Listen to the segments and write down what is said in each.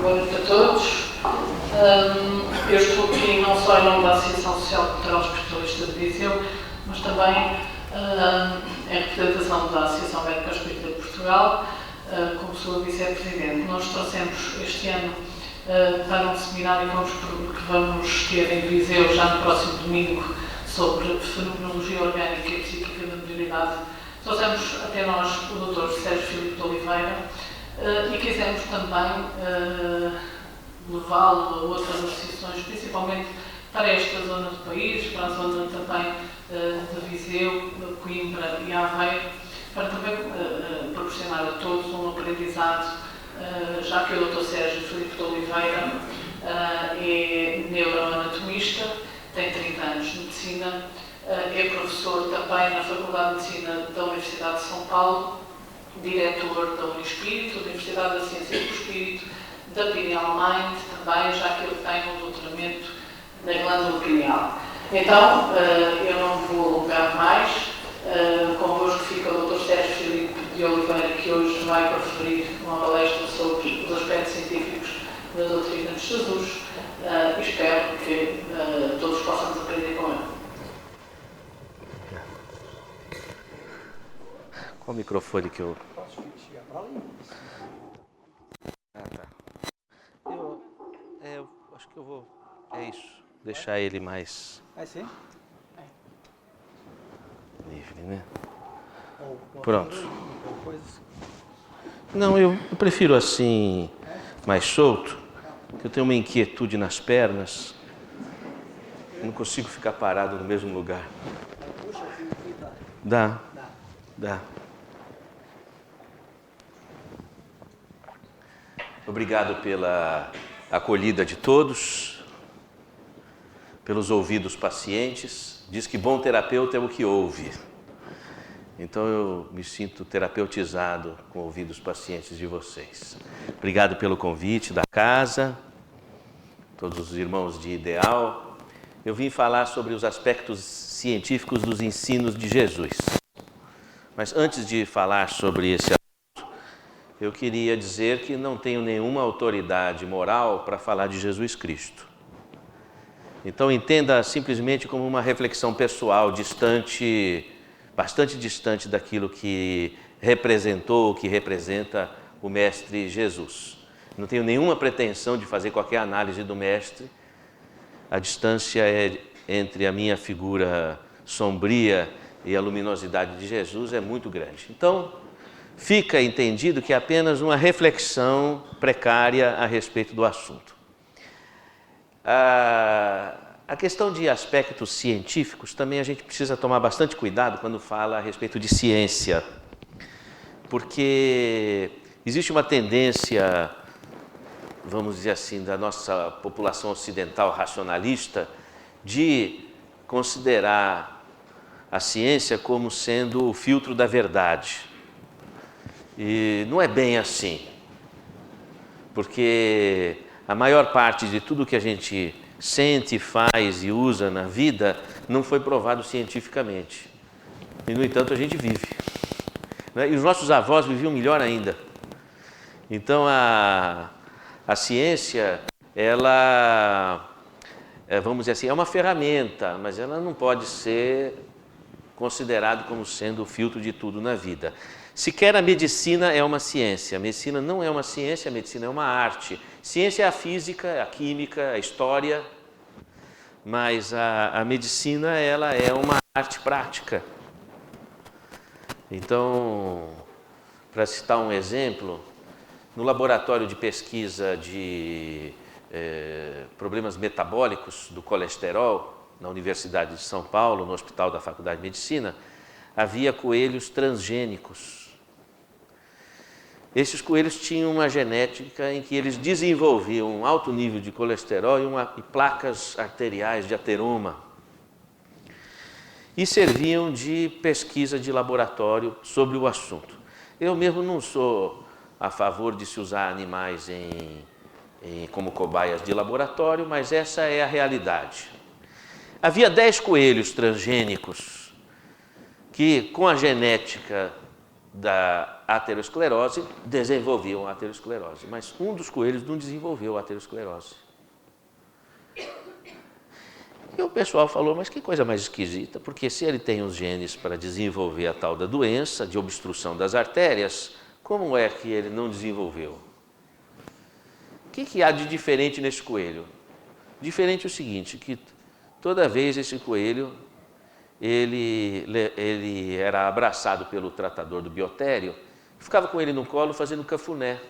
Boa noite a todos. Eu estou aqui não só em nome da Associação Social Cultural Espiritualista de Viseu, mas também em representação da Associação Médica Espírita de Portugal, como sua vice-presidente. Nós trouxemos este ano para um seminário que vamos ter em Viseu já no próximo domingo sobre fenomenologia orgânica e psíquica da mediunidade. Trouxemos até nós o Dr. Sérgio Filipe de Oliveira, e quisemos também levá-lo a outras associações, principalmente para esta zona do país, para a zona também de Viseu, Coimbra e Aveiro, para também proporcionar a todos um aprendizado, já que o Dr. Sérgio Filipe de Oliveira é neuroanatomista, tem 30 anos de medicina, é professor também na Faculdade de Medicina da Universidade de São Paulo, diretor da Unispírito, da Universidade da Ciência do Espírito, da Pineal Mind também, já que ele tem um doutoramento na glândula pineal. Então, eu não vou alongar mais, convosco fica o Dr. Sérgio Filipe de Oliveira, que hoje vai proferir uma palestra sobre os aspectos científicos da doutrina de Jesus, e espero que todos possamos aprender com ele. Qual o microfone que eu... Posso chegar para ali? Ah, tá. Eu acho que eu vou... É isso. Deixar ele mais É sim? livre, né? Ou Pronto. ou coisas. Não, eu prefiro assim, mais solto, que eu tenho uma inquietude nas pernas. Eu não consigo ficar parado no mesmo lugar. Puxa, assim, aqui tá. Dá. Dá. Dá. Obrigado pela acolhida de todos, pelos ouvidos pacientes. Diz que bom terapeuta é o que ouve. Então eu me sinto terapeutizado com ouvidos pacientes de vocês. Obrigado pelo convite da casa, todos os irmãos de Ideal. Eu vim falar sobre os aspectos científicos dos ensinos de Jesus. Mas antes de falar sobre esse assunto, eu queria dizer que não tenho nenhuma autoridade moral para falar de Jesus Cristo. Então entenda simplesmente como uma reflexão pessoal, distante, bastante distante daquilo que representou, que representa o Mestre Jesus. Não tenho nenhuma pretensão de fazer qualquer análise do Mestre. A distância entre a minha figura sombria e a luminosidade de Jesus é muito grande. Então, fica entendido que é apenas uma reflexão precária a respeito do assunto. A questão de aspectos científicos também a gente precisa tomar bastante cuidado quando fala a respeito de ciência, porque existe uma tendência, vamos dizer assim, da nossa população ocidental racionalista de considerar a ciência como sendo o filtro da verdade. E não é bem assim, porque a maior parte de tudo que a gente sente, faz e usa na vida não foi provado cientificamente. E, no entanto, a gente vive. E os nossos avós viviam melhor ainda. Então, a ciência, ela, vamos dizer assim, é uma ferramenta, mas ela não pode ser considerada como sendo o filtro de tudo na vida. Sequer a medicina é uma ciência. A medicina não é uma ciência, a medicina é uma arte. Ciência é a física, a química, a história, mas a medicina, ela é uma arte prática. Então, para citar um exemplo, no laboratório de pesquisa de problemas metabólicos do colesterol, na Universidade de São Paulo, no Hospital da Faculdade de Medicina, havia coelhos transgênicos. esses coelhos tinham uma genética em que eles desenvolviam um alto nível de colesterol e placas arteriais de ateroma. E serviam de pesquisa de laboratório sobre o assunto. Eu mesmo não sou a favor de se usar animais como cobaias de laboratório, mas essa é a realidade. Havia 10 coelhos transgênicos que, com a genética da aterosclerose, desenvolviam a aterosclerose, mas um dos coelhos não desenvolveu a aterosclerose. E o pessoal falou, mas que coisa mais esquisita, porque se ele tem os genes para desenvolver a tal da doença de obstrução das artérias, como é que ele não desenvolveu? O que há de diferente nesse coelho? Diferente é o seguinte, que toda vez esse coelho, ele era abraçado pelo tratador do biotério, ficava com ele no colo fazendo cafuné.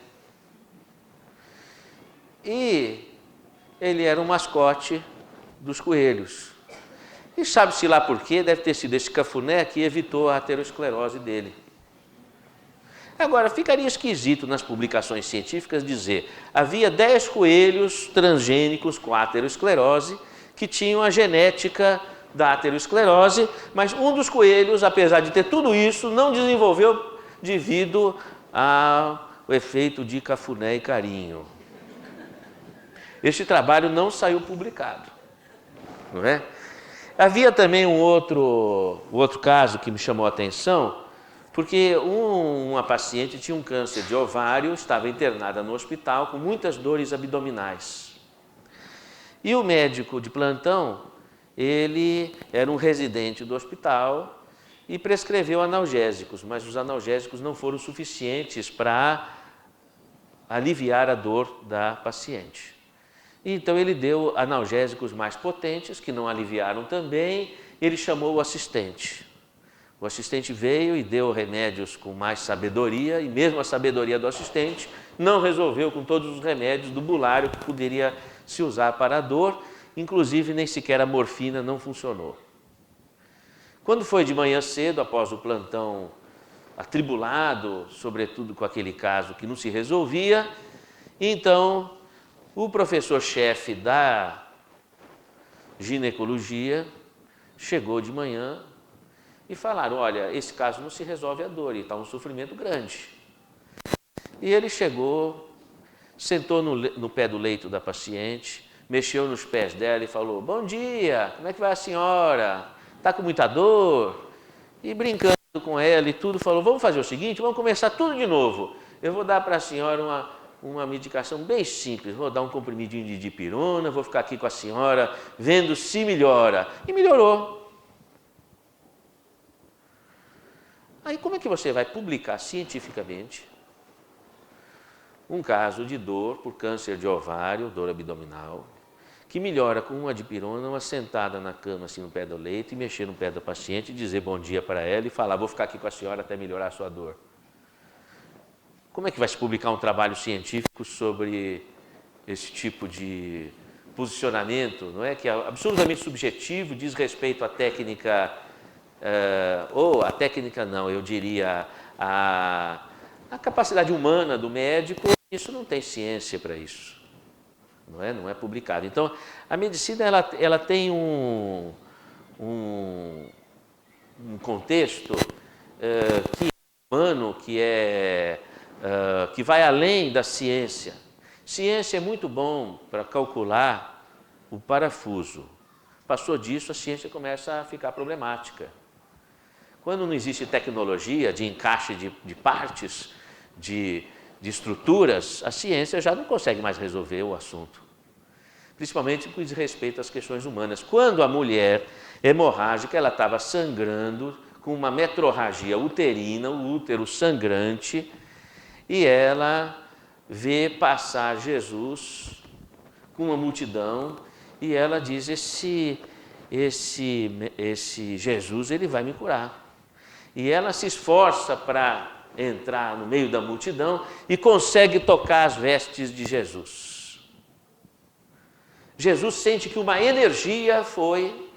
E ele era um mascote dos coelhos. E sabe-se lá por quê, deve ter sido esse cafuné que evitou a aterosclerose dele. Agora, ficaria esquisito nas publicações científicas dizer havia 10 coelhos transgênicos com aterosclerose que tinham a genética da aterosclerose, mas um dos coelhos, apesar de ter tudo isso, não desenvolveu devido ao efeito de cafuné e carinho. Este trabalho não saiu publicado, não é? Havia também um outro caso que me chamou a atenção, porque uma paciente tinha um câncer de ovário, estava internada no hospital com muitas dores abdominais. E o médico de plantão, ele era um residente do hospital e prescreveu analgésicos, mas os analgésicos não foram suficientes para aliviar a dor da paciente. Então ele deu analgésicos mais potentes, que não aliviaram também, ele chamou o assistente. O assistente veio e deu remédios com mais sabedoria, e mesmo a sabedoria do assistente não resolveu com todos os remédios do bulário que poderia se usar para a dor, inclusive nem sequer a morfina não funcionou. Quando foi de manhã cedo, após o plantão atribulado, sobretudo com aquele caso que não se resolvia, então o professor-chefe da ginecologia chegou de manhã e falaram, olha, esse caso não se resolve a dor, e está um sofrimento grande. E ele chegou, sentou no pé do leito da paciente, mexeu nos pés dela e falou, bom dia, como é que vai a senhora? Está com muita dor? E brincando com ela e tudo, falou, vamos fazer o seguinte, vamos começar tudo de novo. Eu vou dar para a senhora uma medicação bem simples, vou dar um comprimidinho de dipirona, vou ficar aqui com a senhora, vendo se melhora. E melhorou. Aí como é que você vai publicar cientificamente um caso de dor por câncer de ovário, dor abdominal, que melhora com uma dipirona, uma sentada na cama assim no pé do leito e mexer no pé da paciente, dizer bom dia para ela e falar, vou ficar aqui com a senhora até melhorar a sua dor. Como é que vai se publicar um trabalho científico sobre esse tipo de posicionamento, não é? Que é absolutamente subjetivo, diz respeito à técnica, ou a técnica não, eu diria a capacidade humana do médico, isso não tem ciência para isso, não é publicado. Então, a medicina ela tem um contexto que é humano, que vai além da ciência. Ciência é muito bom para calcular o parafuso. Passou disso, a ciência começa a ficar problemática. Quando não existe tecnologia de encaixe de partes, de estruturas, a ciência já não consegue mais resolver o assunto. Principalmente com respeito às questões humanas. Quando a mulher hemorrágica, ela estava sangrando com uma metrorragia uterina, o útero sangrante, e ela vê passar Jesus com uma multidão e ela diz, esse Jesus, ele vai me curar. E ela se esforça para entrar no meio da multidão e consegue tocar as vestes de Jesus. Jesus sente que uma energia foi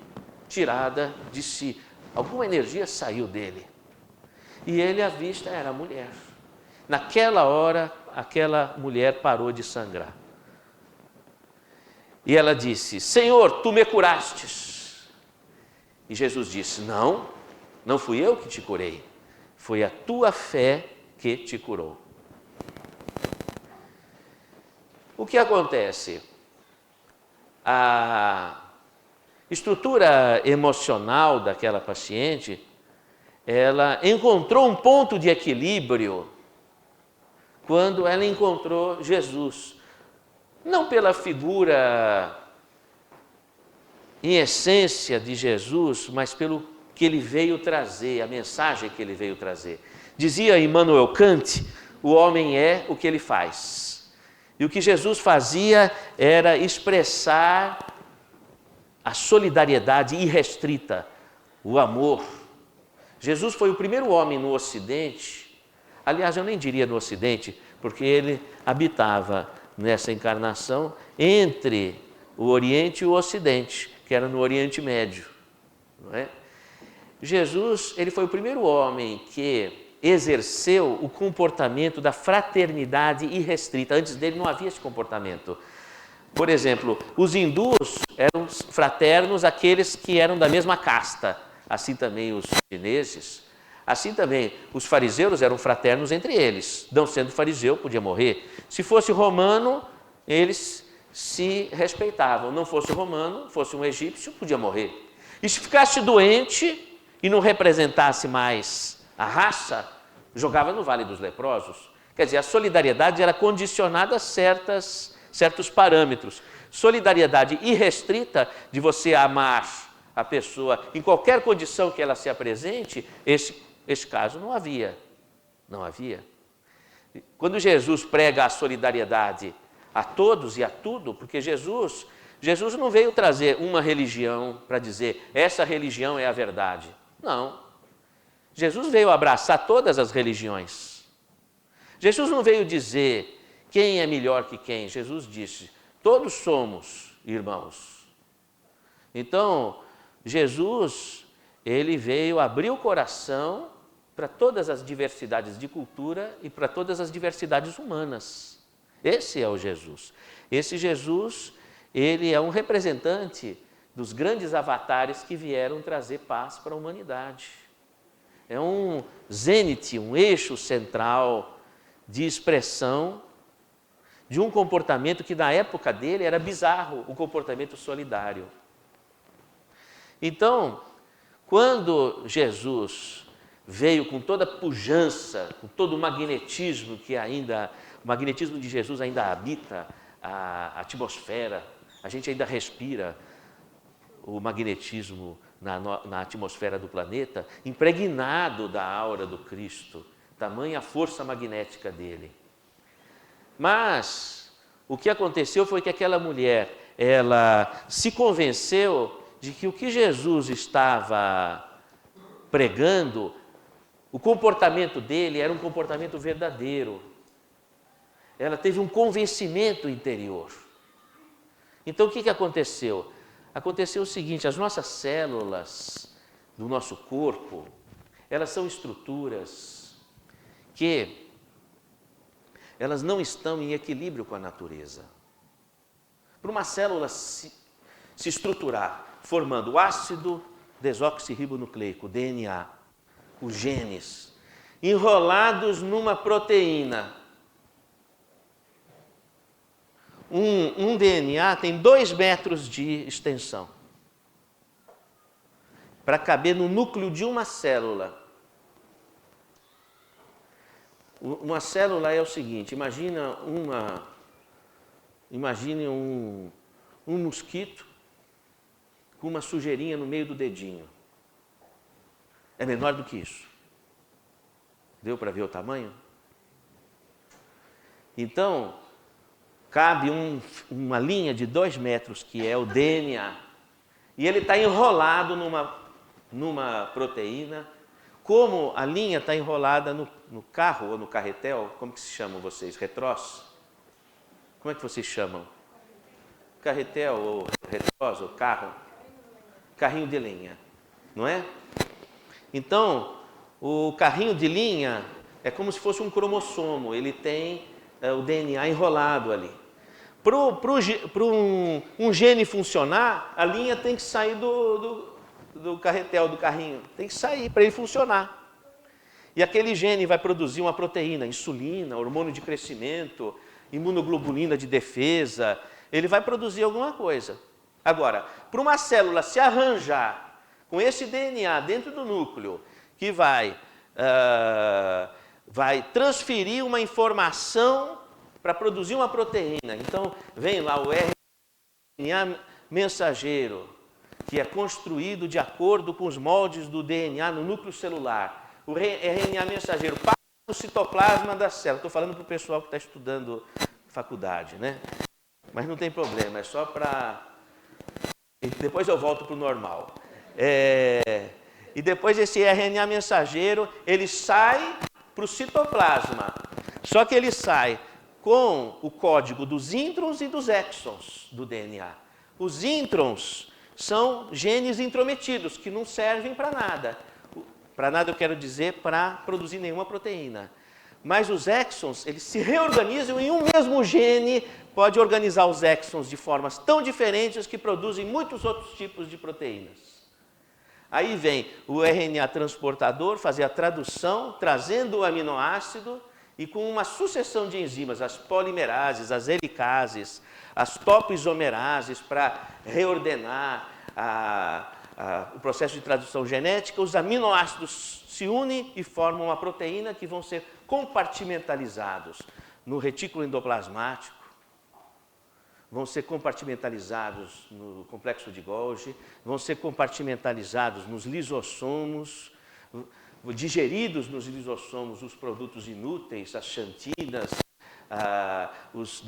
tirada de si, alguma energia saiu dele. E ele avista, era a mulher. Naquela hora, aquela mulher parou de sangrar. E ela disse: Senhor, tu me curastes. E Jesus disse: Não, não fui eu que te curei. Foi a tua fé que te curou. O que acontece? A estrutura emocional daquela paciente, ela encontrou um ponto de equilíbrio quando ela encontrou Jesus. Não pela figura em essência de Jesus, mas pelo que ele veio trazer, a mensagem que ele veio trazer. Dizia Immanuel Kant, o homem é o que ele faz. E o que Jesus fazia era expressar a solidariedade irrestrita, o amor. Jesus foi o primeiro homem no Ocidente, aliás, eu nem diria no Ocidente, porque ele habitava nessa encarnação entre o Oriente e o Ocidente, que era no Oriente Médio, não é? Jesus, ele foi o primeiro homem que exerceu o comportamento da fraternidade irrestrita. Antes dele não havia esse comportamento. Por exemplo, os hindus eram fraternos aqueles que eram da mesma casta. Assim também os chineses. Assim também os fariseus eram fraternos entre eles. Não sendo fariseu, podia morrer. Se fosse romano, eles se respeitavam. Não fosse romano, fosse um egípcio, podia morrer. E se ficasse doente e não representasse mais a raça, jogava no Vale dos Leprosos. Quer dizer, a solidariedade era condicionada a certos parâmetros. Solidariedade irrestrita de você amar a pessoa em qualquer condição que ela se apresente, esse caso não havia. Não havia. Quando Jesus prega a solidariedade a todos e a tudo, porque Jesus não veio trazer uma religião para dizer essa religião é a verdade. Não. Jesus veio abraçar todas as religiões. Jesus não veio dizer quem é melhor que quem. Jesus disse, todos somos irmãos. Então, Jesus, ele veio abrir o coração para todas as diversidades de cultura e para todas as diversidades humanas. Esse é o Jesus. Esse Jesus, ele é um representante dos grandes avatares que vieram trazer paz para a humanidade. É um zênite, um eixo central de expressão de um comportamento que na época dele era bizarro, o comportamento solidário. Então, quando Jesus veio com toda a pujança, com todo o magnetismo o magnetismo de Jesus ainda habita a atmosfera, a gente ainda respira o magnetismo na atmosfera do planeta, impregnado da aura do Cristo, tamanha a força magnética dele. Mas o que aconteceu foi que aquela mulher, ela se convenceu de que o que Jesus estava pregando, o comportamento dele era um comportamento verdadeiro. Ela teve um convencimento interior. Então o que aconteceu? Aconteceu o seguinte, as nossas células do nosso corpo, elas são estruturas que elas não estão em equilíbrio com a natureza. Para uma célula se estruturar, formando o ácido desoxirribonucleico, DNA, os genes, enrolados numa proteína. Um DNA tem 2 metros de extensão para caber no núcleo de uma célula. Uma célula é o seguinte, imagine um mosquito com uma sujeirinha no meio do dedinho. É menor do que isso. Deu para ver o tamanho? Então, cabe uma linha de 2 metros, que é o DNA, e ele está enrolado numa proteína. Como a linha está enrolada no carro ou no carretel, como que se chamam vocês? Retrós? Como é que vocês chamam? Carretel ou retrós ou carro? Carrinho de linha, não é? Então, o carrinho de linha É como se fosse um cromossomo, ele tem o DNA enrolado ali. Para um gene funcionar, a linha tem que sair do carretel, do carrinho. Tem que sair para ele funcionar. E aquele gene vai produzir uma proteína, insulina, hormônio de crescimento, imunoglobulina de defesa. Ele vai produzir alguma coisa. Agora, para uma célula se arranjar com esse DNA dentro do núcleo, que vai transferir uma informação para produzir uma proteína. Então, vem lá o RNA mensageiro, que é construído de acordo com os moldes do DNA no núcleo celular. O RNA mensageiro passa no citoplasma da célula. Estou falando para o pessoal que está estudando faculdade, né? Mas não tem problema, é só para... Depois eu volto para o normal. E depois esse RNA mensageiro, ele sai para o citoplasma. Só que ele sai com o código dos introns e dos exons do DNA. Os introns são genes intrometidos, que não servem para nada. Para nada eu quero dizer para produzir nenhuma proteína. Mas os exons, eles se reorganizam em um mesmo gene, pode organizar os exons de formas tão diferentes que produzem muitos outros tipos de proteínas. Aí vem o RNA transportador fazer a tradução, trazendo o aminoácido, e com uma sucessão de enzimas, as polimerases, as helicases, as topoisomerases, para reordenar o processo de tradução genética, os aminoácidos se unem e formam uma proteína que vão ser compartimentalizados no retículo endoplasmático, vão ser compartimentalizados no complexo de Golgi, vão ser compartimentalizados nos lisossomos, digeridos nos lisossomos os produtos inúteis, as xantinas, os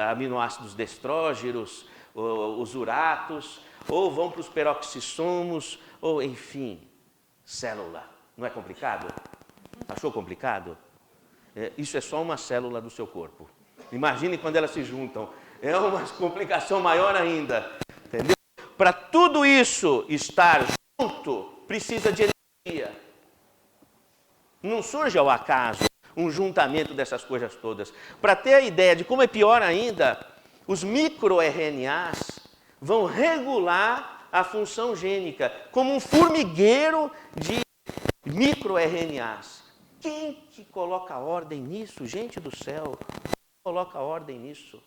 aminoácidos destrógeros, os uratos, ou vão para os peroxissomos, ou enfim, célula. Não é complicado? Achou complicado? Isso é só uma célula do seu corpo. Imagine quando elas se juntam. É uma complicação maior ainda. Entendeu? Para tudo isso estar junto, precisa de energia. Não surge ao acaso um juntamento dessas coisas todas. Para ter a ideia de como é pior ainda, os microRNAs vão regular a função gênica, como um formigueiro de microRNAs. Quem que coloca ordem nisso? Gente do céu, quem coloca ordem nisso?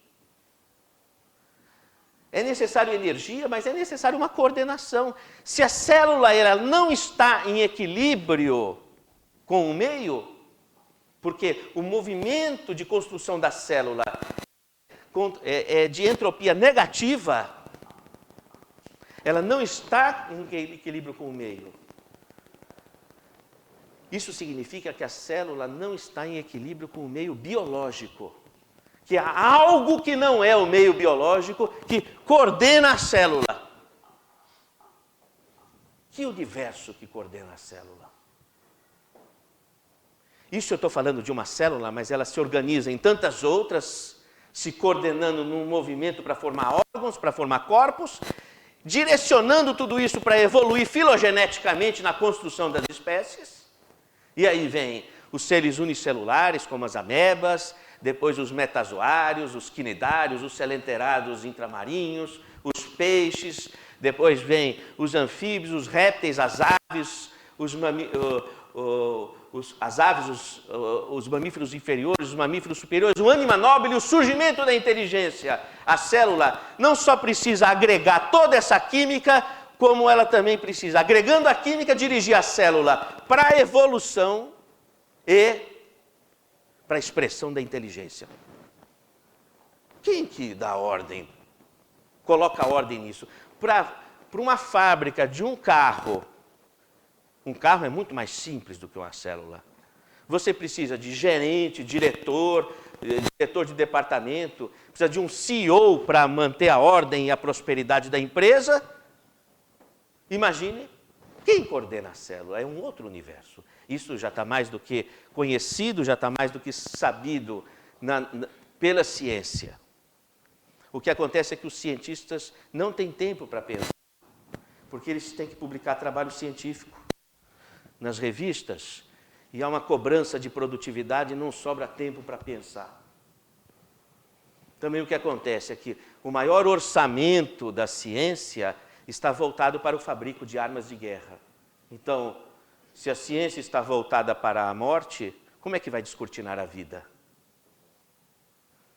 É necessário energia, mas é necessário uma coordenação. Se a célula ela não está em equilíbrio com o meio, porque o movimento de construção da célula é de entropia negativa, ela não está em equilíbrio com o meio. Isso significa que a célula não está em equilíbrio com o meio biológico. Que há algo que não é o meio biológico que coordena a célula. Que universo que coordena a célula? Isso eu estou falando de uma célula, mas ela se organiza em tantas outras, se coordenando num movimento para formar órgãos, para formar corpos, direcionando tudo isso para evoluir filogeneticamente na construção das espécies. E aí vem os seres unicelulares, como as amebas, depois os metazoários, os quinidários, os celenterados intramarinhos, os peixes, depois vem os anfíbios, os répteis, as aves, os mamíferos inferiores, os mamíferos superiores, o ânima nobile e o surgimento da inteligência. A célula não só precisa agregar toda essa química, como ela também precisa, agregando a química, dirigir a célula para a evolução e para a expressão da inteligência. Quem que dá ordem, coloca ordem nisso? Para uma fábrica de um carro é muito mais simples do que uma célula. Você precisa de gerente, diretor de departamento, precisa de um CEO para manter a ordem e a prosperidade da empresa. Imagine, quem coordena a célula? É um outro universo. Isso já está mais do que conhecido, já está mais do que sabido pela ciência. O que acontece é que os cientistas não têm tempo para pensar, porque eles têm que publicar trabalho científico nas revistas, e há uma cobrança de produtividade, não sobra tempo para pensar. Também o que acontece é que o maior orçamento da ciência está voltado para o fabrico de armas de guerra. Então, se a ciência está voltada para a morte, como é que vai descortinar a vida?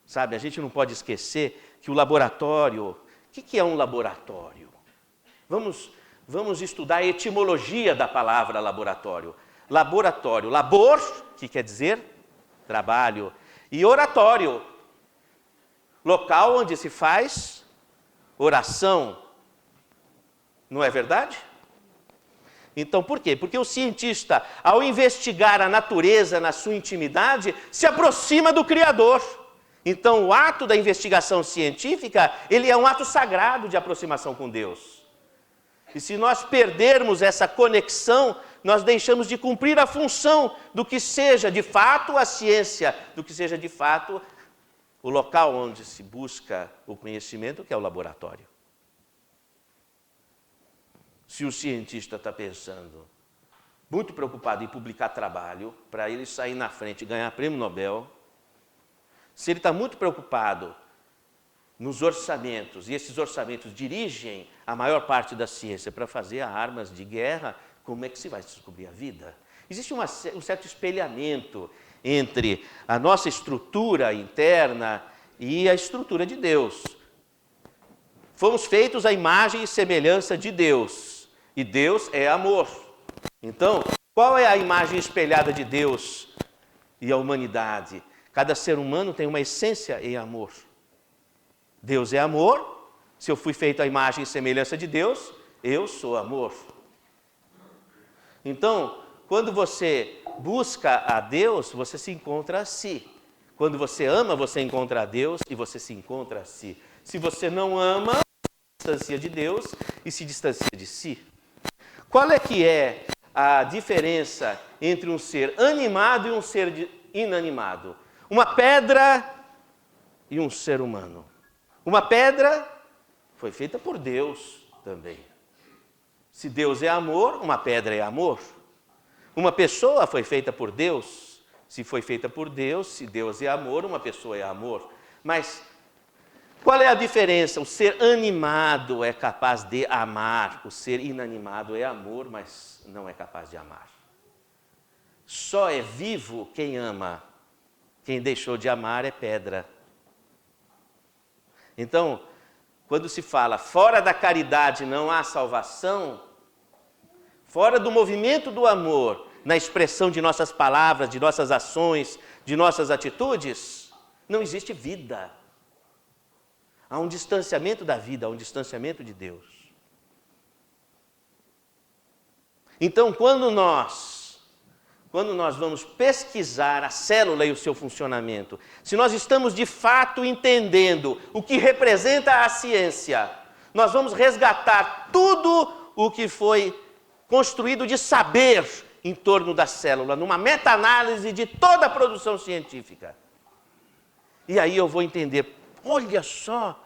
Sabe, a gente não pode esquecer que o laboratório... O que é um laboratório? Vamos estudar a etimologia da palavra laboratório. Laboratório, labor, que quer dizer trabalho, e oratório, local onde se faz oração. Não é verdade? Então, por quê? Porque o cientista, ao investigar a natureza na sua intimidade, se aproxima do Criador. Então, o ato da investigação científica, ele é um ato sagrado de aproximação com Deus. E se nós perdermos essa conexão, nós deixamos de cumprir a função do que seja de fato a ciência, do que seja de fato o local onde se busca o conhecimento, que é o laboratório. Se o cientista está pensando, muito preocupado em publicar trabalho, para ele sair na frente e ganhar prêmio Nobel, se ele está muito preocupado nos orçamentos, e esses orçamentos dirigem a maior parte da ciência para fazer armas de guerra, como é que se vai descobrir a vida? Existe um certo espelhamento entre a nossa estrutura interna e a estrutura de Deus. Fomos feitos à imagem e semelhança de Deus, e Deus é amor. Então, qual é a imagem espelhada de Deus e a humanidade? Cada ser humano tem uma essência em amor. Deus é amor. Se eu fui feito à imagem e semelhança de Deus, eu sou amor. Então, quando você busca a Deus, você se encontra a si. Quando você ama, você encontra a Deus e você se encontra a si. Se você não ama, se distancia de Deus e se distancia de si. Qual é que é a diferença entre um ser animado e um ser inanimado? Uma pedra e um ser humano. Uma pedra foi feita por Deus também. Se Deus é amor, uma pedra é amor. Uma pessoa foi feita por Deus. Se foi feita por Deus, se Deus é amor, uma pessoa é amor. Mas qual é a diferença? O ser animado é capaz de amar. O ser inanimado é amor, mas não é capaz de amar. Só é vivo quem ama. Quem deixou de amar é pedra. Então, quando se fala fora da caridade não há salvação, fora do movimento do amor, na expressão de nossas palavras, de nossas ações, de nossas atitudes, não existe vida. Há um distanciamento da vida, há um distanciamento de Deus. Então, quando nós vamos pesquisar a célula e o seu funcionamento, se nós estamos de fato entendendo o que representa a ciência, nós vamos resgatar tudo o que foi construído de saber em torno da célula, numa meta-análise de toda a produção científica. E aí eu vou entender, olha só,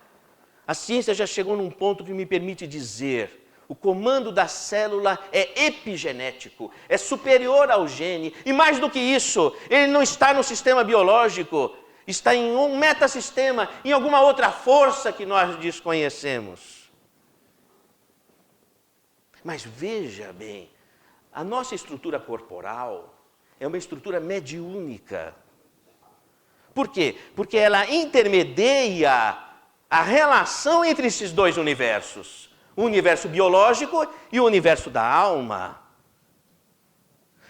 a ciência já chegou num ponto que me permite dizer: o comando da célula é epigenético, é superior ao gene. E mais do que isso, ele não está no sistema biológico, está em um metasistema, em alguma outra força que nós desconhecemos. Mas veja bem, a nossa estrutura corporal é uma estrutura mediúnica. Por quê? Porque ela intermedia a relação entre esses dois universos. O universo biológico e o universo da alma.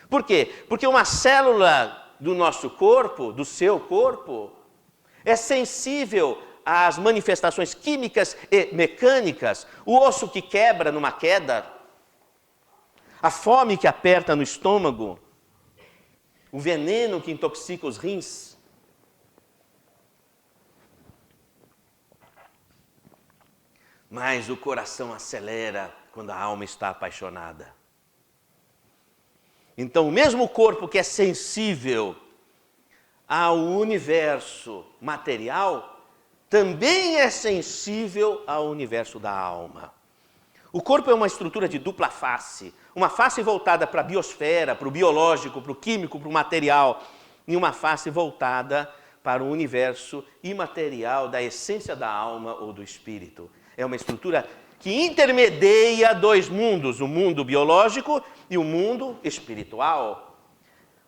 Por quê? Porque uma célula do nosso corpo, do seu corpo, é sensível às manifestações químicas e mecânicas. O osso que quebra numa queda, a fome que aperta no estômago, o veneno que intoxica os rins. Mas o coração acelera quando a alma está apaixonada. Então, o mesmo corpo que é sensível ao universo material, também é sensível ao universo da alma. O corpo é uma estrutura de dupla face. Uma face voltada para a biosfera, para o biológico, para o químico, para o material. E uma face voltada para o universo imaterial da essência da alma ou do espírito. É uma estrutura que intermedia dois mundos, o mundo biológico e o mundo espiritual.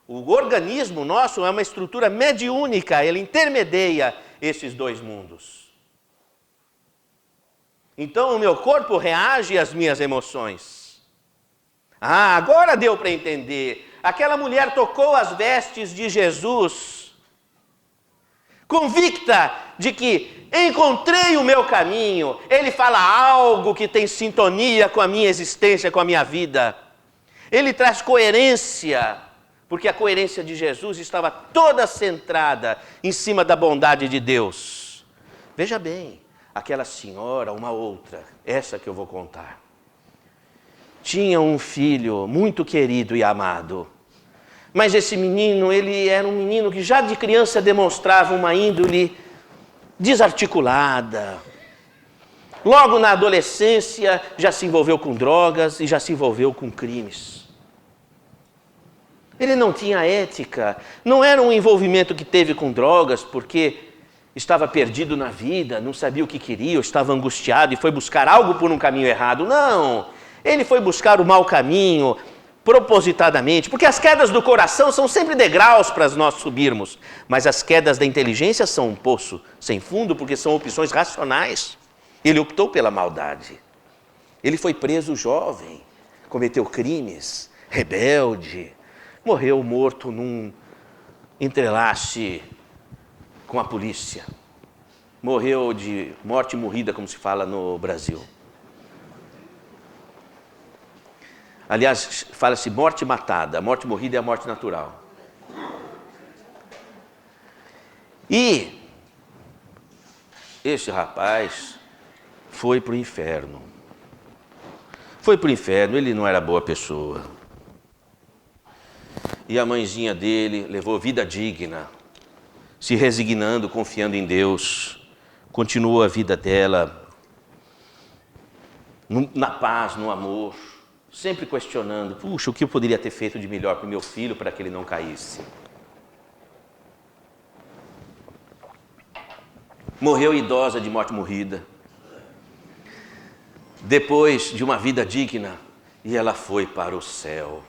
O organismo nosso é uma estrutura mediúnica, ele intermedia esses dois mundos. Então o meu corpo reage às minhas emoções. Ah, agora deu para entender. Aquela mulher tocou as vestes de Jesus, convicta de que encontrei o meu caminho. Ele fala algo que tem sintonia com a minha existência, com a minha vida. Ele traz coerência, porque a coerência de Jesus estava toda centrada em cima da bondade de Deus. Veja bem, aquela senhora, uma outra, essa que eu vou contar, tinha um filho muito querido e amado. Mas esse menino, ele era um menino que já de criança demonstrava uma índole desarticulada. Logo na adolescência já se envolveu com drogas e já se envolveu com crimes. Ele não tinha ética, não era um envolvimento que teve com drogas porque estava perdido na vida, não sabia o que queria, ou estava angustiado e foi buscar algo por um caminho errado. Não, ele foi buscar o mau caminho, propositadamente, porque as quedas do coração são sempre degraus para nós subirmos, mas as quedas da inteligência são um poço sem fundo, porque são opções racionais. Ele optou pela maldade. Ele foi preso jovem, cometeu crimes, rebelde, morreu morto num entrelace com a polícia. Morreu de morte morrida, como se fala no Brasil. Aliás, fala-se morte matada. A morte morrida é a morte natural. E esse rapaz foi para o inferno. Foi para o inferno, ele não era boa pessoa. E a mãezinha dele levou vida digna, se resignando, confiando em Deus. Continuou a vida dela na paz, no amor. Sempre questionando, puxa, o que eu poderia ter feito de melhor para o meu filho para que ele não caísse? Morreu idosa de morte morrida. Depois de uma vida digna, e ela foi para o céu.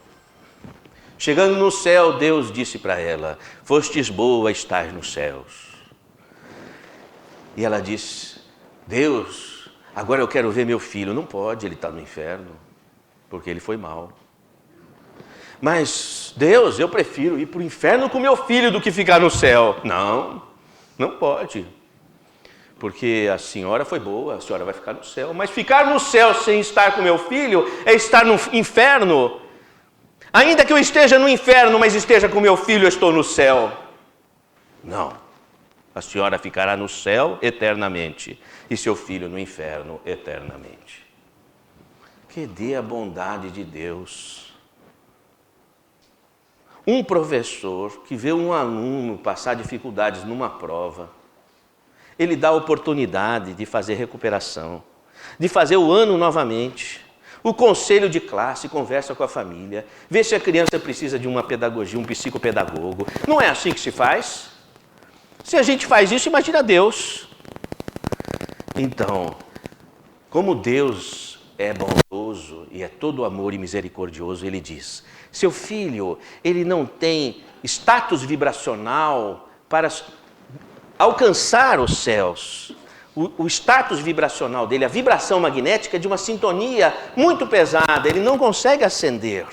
Chegando no céu, Deus disse para ela, fostes boa estar nos céus. E ela disse, Deus, agora eu quero ver meu filho. Não pode, ele está no inferno. Porque ele foi mal. Mas, Deus, eu prefiro ir para o inferno com meu filho do que ficar no céu. Não, não pode. Porque a senhora foi boa, a senhora vai ficar no céu. Mas ficar no céu sem estar com meu filho é estar no inferno. Ainda que eu esteja no inferno, mas esteja com meu filho, eu estou no céu. Não. A senhora ficará no céu eternamente. E seu filho no inferno eternamente. Que dê a bondade de Deus. Um professor que vê um aluno passar dificuldades numa prova, ele dá a oportunidade de fazer recuperação, de fazer o ano novamente. O conselho de classe conversa com a família, vê se a criança precisa de uma pedagogia, um psicopedagogo. Não é assim que se faz? Se a gente faz isso, imagina Deus. Então, como Deus é bondoso e é todo amor e misericordioso, ele diz, seu filho, ele não tem status vibracional para alcançar os céus. O status vibracional dele, a vibração magnética é de uma sintonia muito pesada, ele não consegue ascender.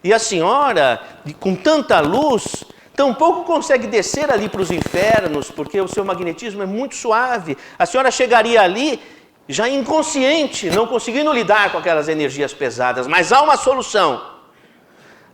E a senhora, com tanta luz, tampouco consegue descer ali para os infernos, porque o seu magnetismo é muito suave. A senhora chegaria ali já inconsciente, não conseguindo lidar com aquelas energias pesadas, mas há uma solução.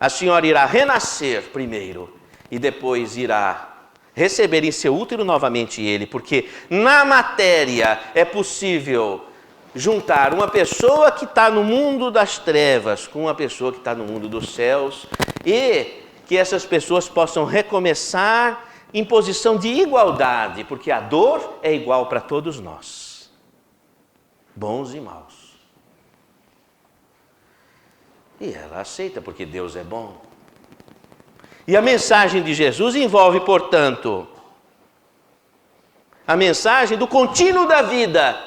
A senhora irá renascer primeiro e depois irá receber em seu útero novamente ele, porque na matéria é possível juntar uma pessoa que está no mundo das trevas com uma pessoa que está no mundo dos céus e que essas pessoas possam recomeçar em posição de igualdade, porque a dor é igual para todos nós. Bons e maus. E ela aceita, porque Deus é bom. E a mensagem de Jesus envolve, portanto, a mensagem do contínuo da vida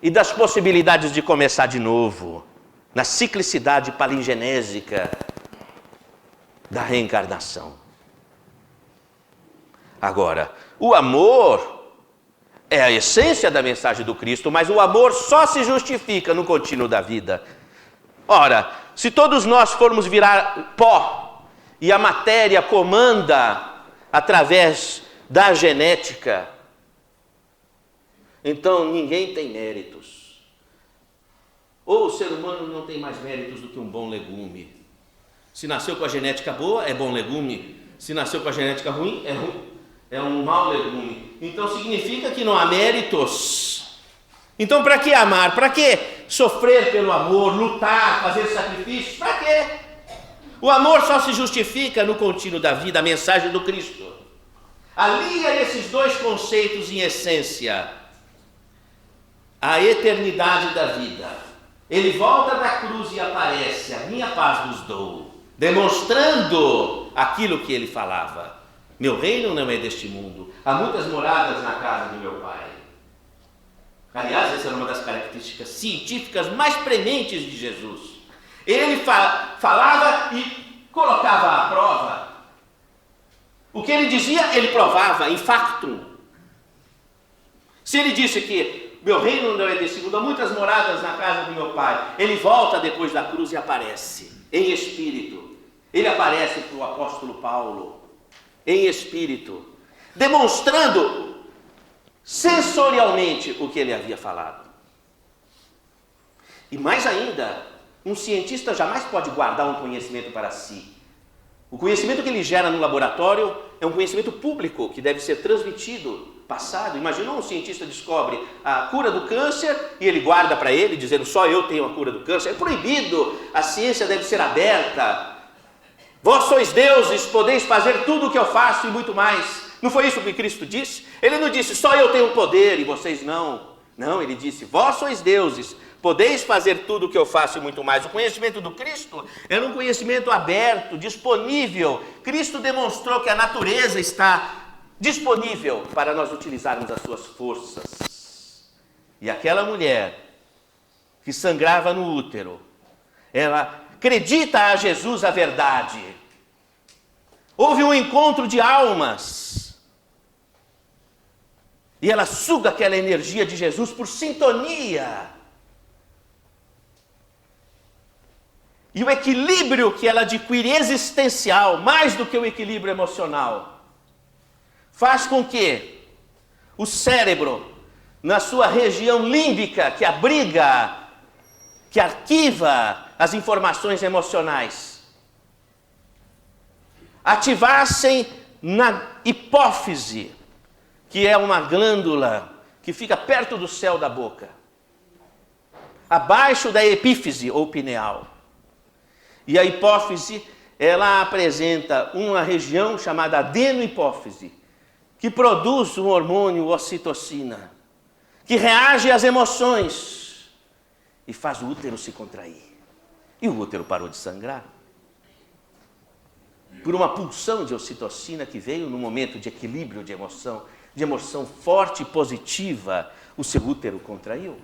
e das possibilidades de começar de novo, na ciclicidade palingenésica da reencarnação. Agora, o amor é a essência da mensagem do Cristo, mas o amor só se justifica no contínuo da vida. Ora, se todos nós formos virar pó e a matéria comanda através da genética, então ninguém tem méritos. Ou o ser humano não tem mais méritos do que um bom legume. Se nasceu com a genética boa, é bom legume. Se nasceu com a genética ruim, é um mau legume. Então significa que não há méritos. Então para que amar? Para que sofrer pelo amor, lutar, fazer sacrifícios? Para quê? O amor só se justifica no contínuo da vida, a mensagem do Cristo. Alia esses dois conceitos em essência. A eternidade da vida. Ele volta da cruz e aparece, a minha paz vos dou, demonstrando aquilo que ele falava. Meu reino não é deste mundo, há muitas moradas na casa de meu Pai. Aliás, essa era uma das características científicas mais prementes de Jesus. Ele falava e colocava à prova. O que ele dizia, ele provava, in factum. Se ele disse que meu reino não é desse mundo, há muitas moradas na casa do meu Pai, ele volta depois da cruz e aparece, em espírito. Ele aparece para o apóstolo Paulo, em espírito, demonstrando sensorialmente o que ele havia falado. E mais ainda, um cientista jamais pode guardar um conhecimento para si. O conhecimento que ele gera no laboratório é um conhecimento público que deve ser transmitido, passado. Imaginou um cientista descobre a cura do câncer e ele guarda para ele, dizendo só eu tenho a cura do câncer. É proibido, a ciência deve ser aberta. Vós sois deuses, podeis fazer tudo o que eu faço e muito mais. Não foi isso que Cristo disse? Ele não disse só eu tenho poder e vocês não. Não, ele disse vós sois deuses, podeis fazer tudo o que eu faço e muito mais. O conhecimento do Cristo era um conhecimento aberto, disponível. Cristo demonstrou que a natureza está disponível para nós utilizarmos as suas forças. E aquela mulher que sangrava no útero, ela acredita a Jesus a verdade. Houve um encontro de almas. E ela suga aquela energia de Jesus por sintonia. E o equilíbrio que ela adquire existencial, mais do que o equilíbrio emocional, faz com que o cérebro, na sua região límbica, que abriga, que arquiva as informações emocionais, ativassem na hipófise, que é uma glândula que fica perto do céu da boca, abaixo da epífise ou pineal. E a hipófise, ela apresenta uma região chamada adenohipófise, que produz um hormônio ocitocina, que reage às emoções e faz o útero se contrair. E o útero parou de sangrar. Por uma pulsão de ocitocina que veio no momento de equilíbrio de emoção forte e positiva, o seu útero contraiu.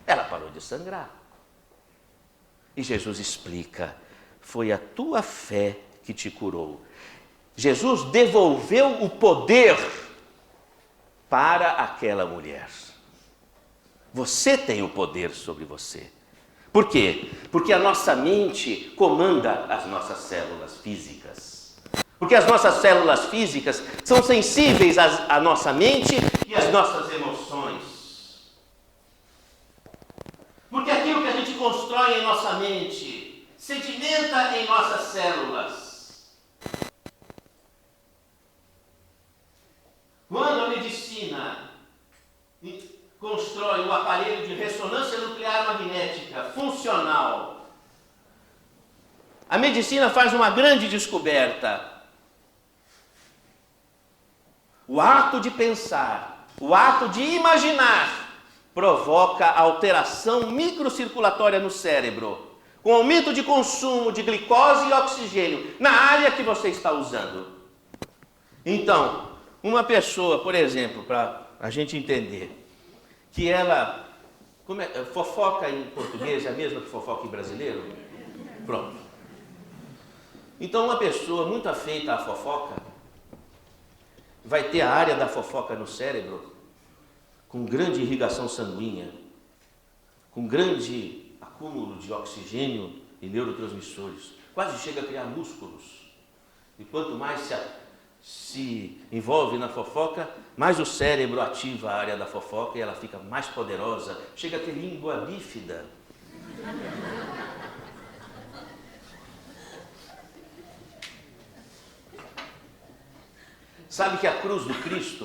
Ela parou de sangrar. E Jesus explica, foi a tua fé que te curou. Jesus devolveu o poder para aquela mulher. Você tem o poder sobre você. Por quê? Porque a nossa mente comanda as nossas células físicas. Porque as nossas células físicas são sensíveis à nossa mente e às nossas emoções. Porque aquilo que a gente constrói em nossa mente sedimenta em nossas células. Quando a medicina constrói um aparelho de ressonância nuclear magnética funcional, a medicina faz uma grande descoberta. O ato de pensar, o ato de imaginar, provoca alteração microcirculatória no cérebro, com aumento de consumo de glicose e oxigênio na área que você está usando. Então, uma pessoa, por exemplo, para a gente entender, que ela... fofoca em português é a mesma que fofoca em brasileiro? Pronto. Então, uma pessoa muito afeita à fofoca vai ter a área da fofoca no cérebro com grande irrigação sanguínea, com grande acúmulo de oxigênio e neurotransmissores. Quase chega a criar músculos. E quanto mais se envolve na fofoca, mais o cérebro ativa a área da fofoca e ela fica mais poderosa. Chega a ter língua bífida. Sabe que a cruz do Cristo,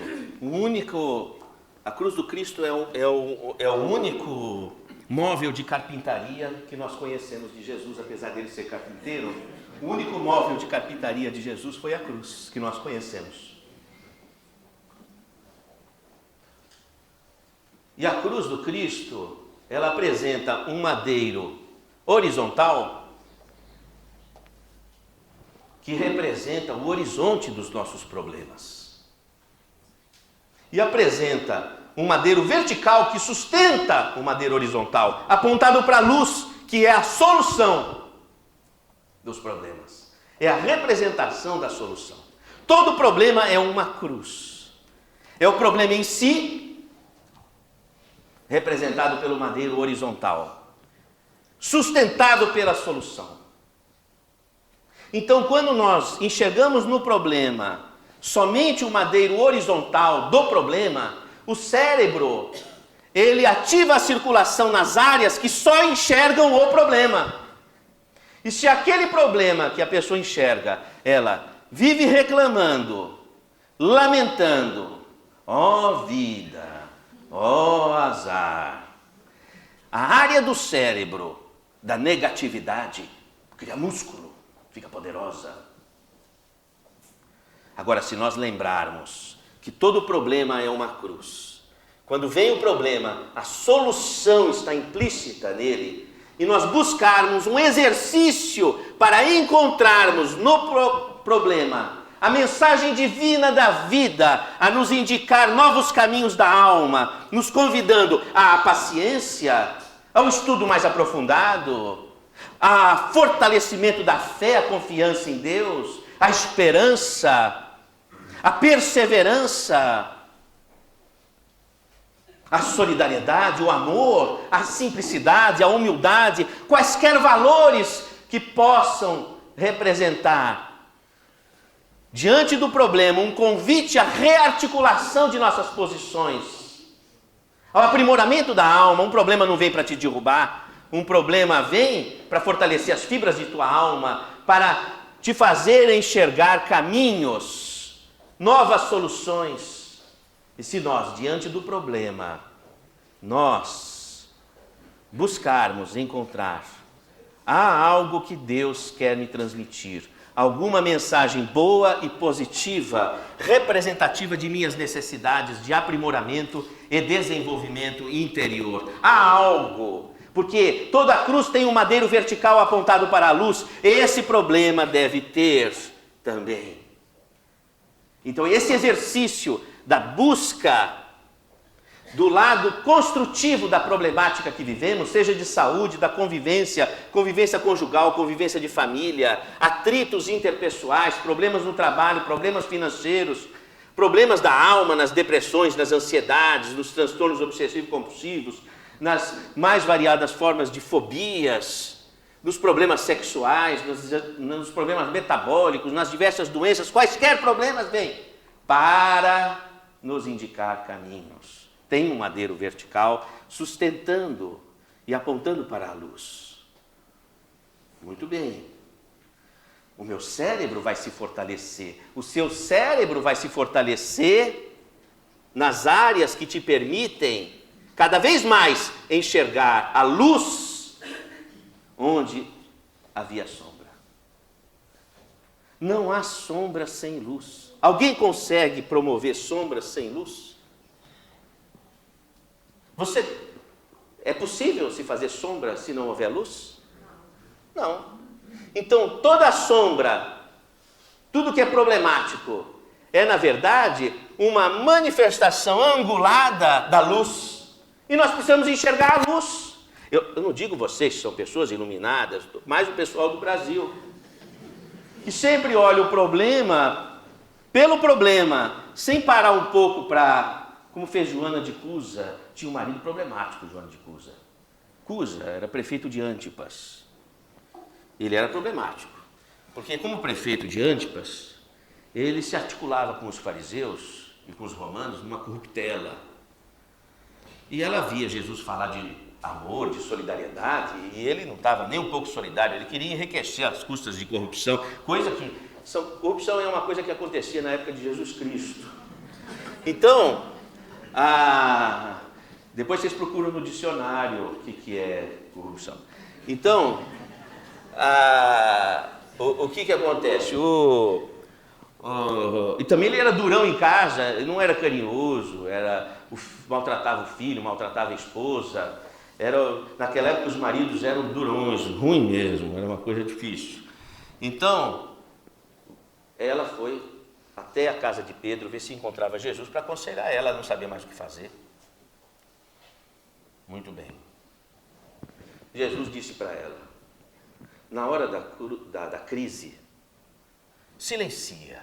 a cruz do Cristo é o único móvel de carpintaria que nós conhecemos de Jesus, apesar dele ser carpinteiro. O único móvel de carpintaria de Jesus foi a cruz que nós conhecemos. E a cruz do Cristo, ela apresenta um madeiro horizontal que representa o horizonte dos nossos problemas. E apresenta um madeiro vertical que sustenta o madeiro horizontal, apontado para a luz, que é a solução dos problemas. É a representação da solução. Todo problema é uma cruz. É o problema em si, representado pelo madeiro horizontal, sustentado pela solução. Então, quando nós enxergamos no problema somente o madeiro horizontal do problema, o cérebro, ele ativa a circulação nas áreas que só enxergam o problema. E se aquele problema que a pessoa enxerga, ela vive reclamando, lamentando, ó vida, ó azar, a área do cérebro da negatividade cria músculo, fica poderosa. Agora, se nós lembrarmos que todo problema é uma cruz, quando vem o problema, a solução está implícita nele, e nós buscarmos um exercício para encontrarmos no problema a mensagem divina da vida, a nos indicar novos caminhos da alma, nos convidando à paciência, ao estudo mais aprofundado, a fortalecimento da fé, a confiança em Deus, a esperança, a perseverança, a solidariedade, o amor, a simplicidade, a humildade, quaisquer valores que possam representar, diante do problema, um convite à rearticulação de nossas posições, ao aprimoramento da alma. Um problema não vem para te derrubar, um problema vem para fortalecer as fibras de tua alma, para te fazer enxergar caminhos, novas soluções. E se nós, diante do problema, nós buscarmos encontrar, há algo que Deus quer me transmitir, alguma mensagem boa e positiva, representativa de minhas necessidades de aprimoramento e desenvolvimento interior. Há algo, porque toda cruz tem um madeiro vertical apontado para a luz, esse problema deve ter também. Então, esse exercício da busca do lado construtivo da problemática que vivemos, seja de saúde, da convivência conjugal, convivência de família, atritos interpessoais, problemas no trabalho, problemas financeiros, problemas da alma, nas depressões, nas ansiedades, nos transtornos obsessivo-compulsivos, nas mais variadas formas de fobias, nos problemas sexuais, nos problemas metabólicos, nas diversas doenças, quaisquer problemas vêm para nos indicar caminhos. Tem um madeiro vertical sustentando e apontando para a luz. Muito bem. O meu cérebro vai se fortalecer. O seu cérebro vai se fortalecer nas áreas que te permitem cada vez mais enxergar a luz onde havia sombra. Não há sombra sem luz. Alguém consegue promover sombras sem luz? É possível se fazer sombra se não houver luz? Não. Então, toda sombra, tudo que é problemático, é, na verdade, uma manifestação angulada da luz. E nós precisamos enxergar a luz. Eu não digo vocês que são pessoas iluminadas, mas o pessoal do Brasil, que sempre olha o problema pelo problema, sem parar um pouco para, como fez Joana de Cusa. Tinha um marido problemático, Joana de Cusa. Cusa era prefeito de Antipas. Ele era problemático, porque como prefeito de Antipas, ele se articulava com os fariseus e com os romanos numa corruptela. E ela via Jesus falar de amor, de solidariedade, e ele não estava nem um pouco solidário, ele queria enriquecer às custas de corrupção, corrupção é uma coisa que acontecia na época de Jesus Cristo. Então, depois vocês procuram no dicionário o que é corrupção. Então, o que acontece? E também ele era durão em casa, ele não era carinhoso, maltratava o filho, maltratava a esposa. Naquela época os maridos eram durões, ruim mesmo, era uma coisa difícil. Então, ela foi até a casa de Pedro ver se encontrava Jesus para aconselhar ela, não sabia mais o que fazer. Muito bem. Jesus disse para ela, na hora da crise, silencia,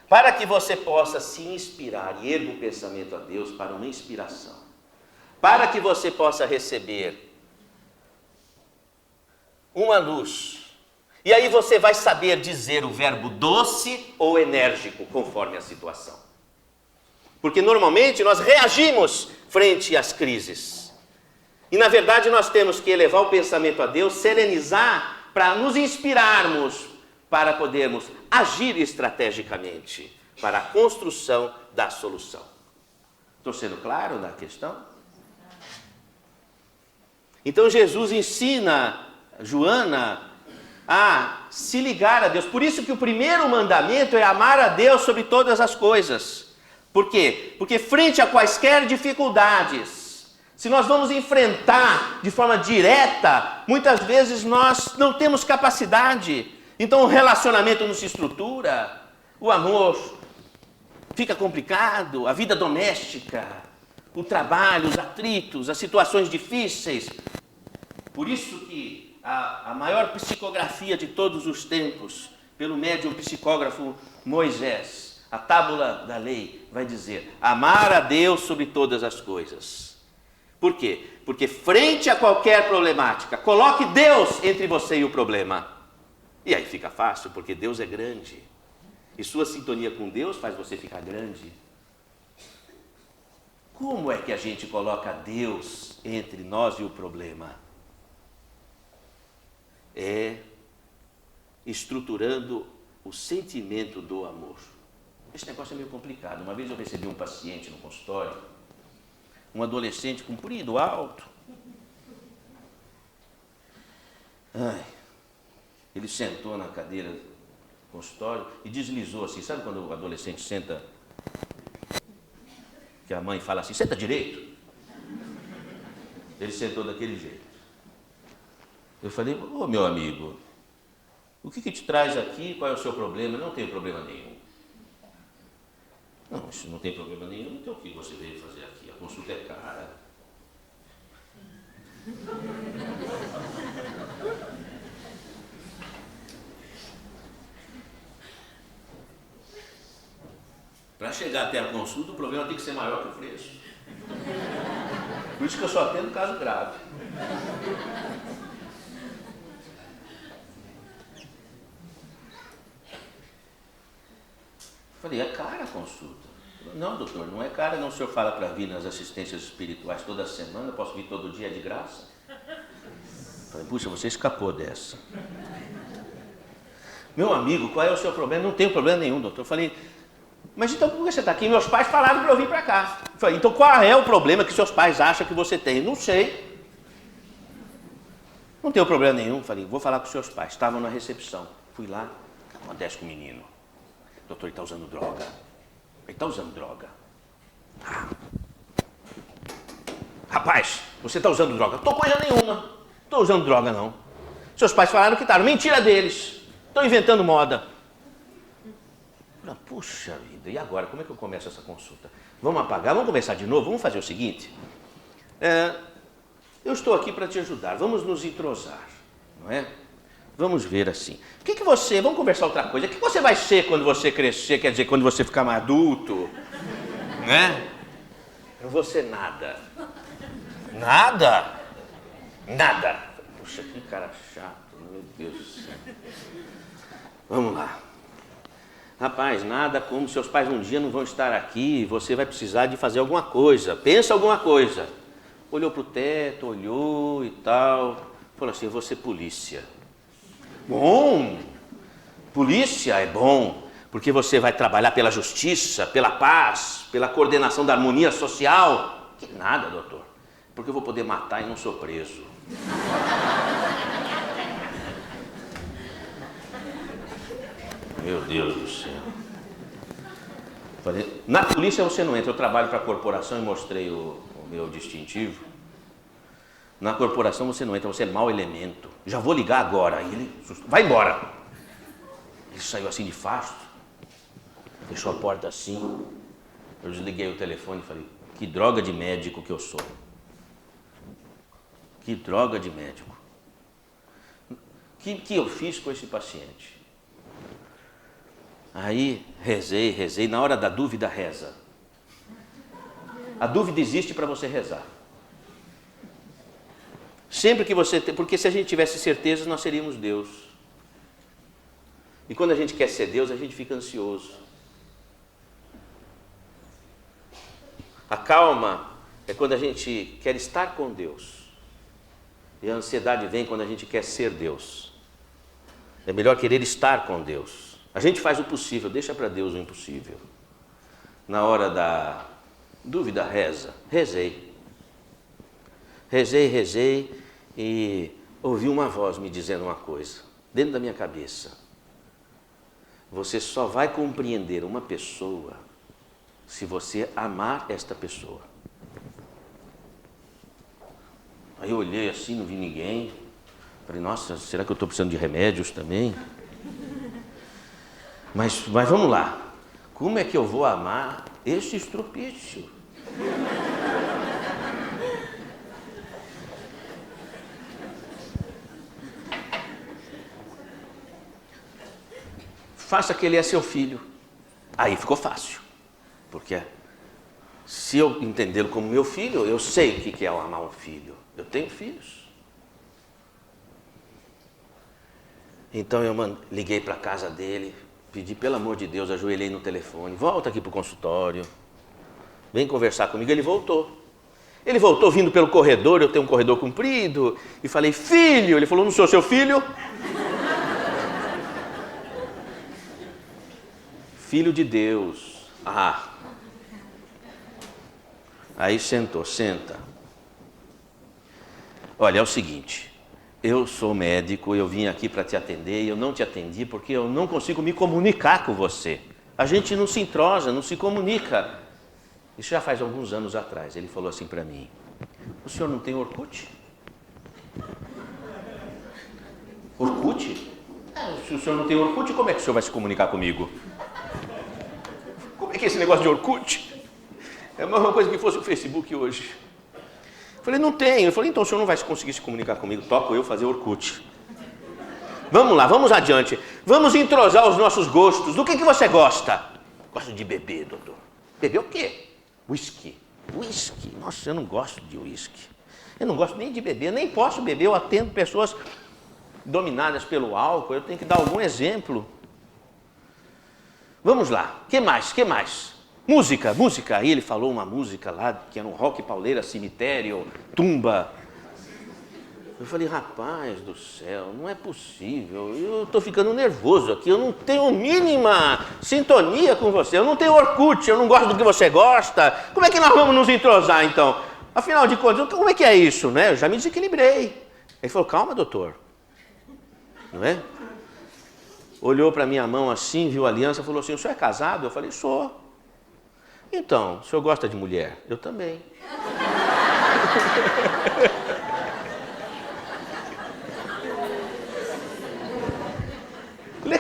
para que você possa se inspirar e erga o pensamento a Deus para uma inspiração, para que você possa receber uma luz, e aí você vai saber dizer o verbo doce ou enérgico, conforme a situação. Porque normalmente nós reagimos frente às crises. E na verdade nós temos que elevar o pensamento a Deus, serenizar, para nos inspirarmos, para podermos agir estrategicamente para a construção da solução. Estou sendo claro na questão? Então Jesus ensina Joana a se ligar a Deus. Por isso que o primeiro mandamento é amar a Deus sobre todas as coisas. Por quê? Porque frente a quaisquer dificuldades, se nós vamos enfrentar de forma direta, muitas vezes nós não temos capacidade. Então o relacionamento não se estrutura, o amor fica complicado, a vida doméstica, o trabalho, os atritos, as situações difíceis. Por isso que a maior psicografia de todos os tempos, pelo médium psicógrafo Moisés, a tábula da lei, vai dizer: amar a Deus sobre todas as coisas. Por quê? Porque frente a qualquer problemática, coloque Deus entre você e o problema. E aí fica fácil, porque Deus é grande. E sua sintonia com Deus faz você ficar grande. Como é que a gente coloca Deus entre nós e o problema? É estruturando o sentimento do amor. Esse negócio é meio complicado. Uma vez eu recebi um paciente no consultório, um adolescente comprido, alto. Ele sentou na cadeira do consultório e deslizou assim. Sabe quando o adolescente senta, que a mãe fala assim, senta direito? Ele sentou daquele jeito. Eu falei, meu amigo, o que te traz aqui? Qual é o seu problema? Não tem problema nenhum. Não, se não tem problema nenhum, então o que você veio fazer aqui? A consulta é cara. Para chegar até a consulta, o problema tem que ser maior que o preço. Por isso que eu só atendo caso grave. Falei, é cara a consulta. Não, doutor, não é cara, não. O senhor fala para vir nas assistências espirituais toda semana, posso vir todo dia de graça? Falei, puxa, você escapou dessa. Meu amigo, qual é o seu problema? Não tenho problema nenhum, doutor. Eu falei, mas então por que você está aqui? Meus pais falaram para eu vir para cá. Eu falei, então qual é o problema que seus pais acham que você tem? Não sei. Não tenho problema nenhum. Eu falei, vou falar com seus pais. Estavam na recepção. Fui lá, o que acontece com o menino? Doutor, ele está usando droga. Ele está usando droga. Rapaz, você está usando droga? Não estou coisa nenhuma. Estou usando droga, não. Seus pais falaram que estavam. Mentira deles. Estão inventando moda. Puxa vida, e agora? Como é que eu começo essa consulta? Vamos apagar? Vamos começar de novo? Vamos fazer o seguinte? Eu estou aqui para te ajudar. Vamos nos entrosar, não é? Vamos ver assim. O que você... Vamos conversar outra coisa. O que você vai ser quando você crescer? Quer dizer, quando você ficar mais adulto? Né? Eu vou ser nada. Nada? Nada. Puxa, que cara chato. Meu Deus do céu. Vamos lá. Rapaz, nada como seus pais um dia não vão estar aqui e você vai precisar de fazer alguma coisa. Pensa alguma coisa. Olhou para o teto, olhou e tal. Falou assim, eu vou ser polícia. Bom, polícia é bom, porque você vai trabalhar pela justiça, pela paz, pela coordenação da harmonia social. Que nada, doutor, porque eu vou poder matar e não sou preso. Meu Deus do céu. Falei, na polícia você não entra, eu trabalho para a corporação e mostrei o meu distintivo. Na corporação você não entra, você é mau elemento. Já vou ligar agora. Aí ele, vai embora. Ele saiu assim de fasto, fechou a porta assim. Eu desliguei o telefone e falei, que droga de médico que eu sou. Que droga de médico. Que eu fiz com esse paciente? Aí rezei. Na hora da dúvida, reza. A dúvida existe para você rezar. Sempre que você... Porque se a gente tivesse certeza, nós seríamos Deus. E quando a gente quer ser Deus, a gente fica ansioso. A calma é quando a gente quer estar com Deus. E a ansiedade vem quando a gente quer ser Deus. É melhor querer estar com Deus. A gente faz o possível, deixa para Deus o impossível. Na hora da dúvida, reza. Rezei e ouvi uma voz me dizendo uma coisa, dentro da minha cabeça. Você só vai compreender uma pessoa se você amar esta pessoa. Aí eu olhei assim, não vi ninguém. Falei, nossa, será que eu estou precisando de remédios também? Mas vamos lá. Como é que eu vou amar este estrupício? Faça que ele é seu filho. Aí ficou fácil. Porque se eu entendê-lo como meu filho, eu sei o que é amar um filho. Eu tenho filhos. Então eu liguei para a casa dele, pedi pelo amor de Deus, ajoelhei no telefone, volta aqui para o consultório, vem conversar comigo. Ele voltou. Ele voltou vindo pelo corredor, eu tenho um corredor comprido, e falei, filho. Ele falou, não sou seu filho? Filho de Deus. Ah. Aí senta. Olha, é o seguinte, eu sou médico, eu vim aqui para te atender e eu não te atendi porque eu não consigo me comunicar com você. A gente não se entrosa, não se comunica. Isso já faz alguns anos atrás. Ele falou assim para mim, o senhor não tem Orkut? Orkut? Se o senhor não tem Orkut, como é que o senhor vai se comunicar comigo? Como é que é esse negócio de Orkut? É a mesma coisa que fosse o Facebook hoje. Eu falei, não tenho. Eu falei, então o senhor não vai conseguir se comunicar comigo. Toco eu fazer Orkut. Vamos lá, vamos adiante. Vamos entrosar os nossos gostos. Do que você gosta? Gosto de beber, doutor. Beber o quê? Whisky. Whisky? Nossa, eu não gosto de whisky. Eu não gosto nem de beber, nem posso beber. Eu atendo pessoas dominadas pelo álcool. Eu tenho que dar algum exemplo. Vamos lá. Que mais? Música. Aí ele falou uma música lá, que era um rock pauleira, cemitério, tumba. Eu falei, rapaz do céu, não é possível. Eu estou ficando nervoso aqui, eu não tenho mínima sintonia com você. Eu não tenho Orkut, eu não gosto do que você gosta. Como é que nós vamos nos entrosar, então? Afinal de contas, como é que é isso, né? Eu já me desequilibrei. Ele falou, calma, doutor. Não é? Olhou para minha mão assim, viu a aliança, falou assim, o senhor é casado? Eu falei, sou. Então, o senhor gosta de mulher? Eu também.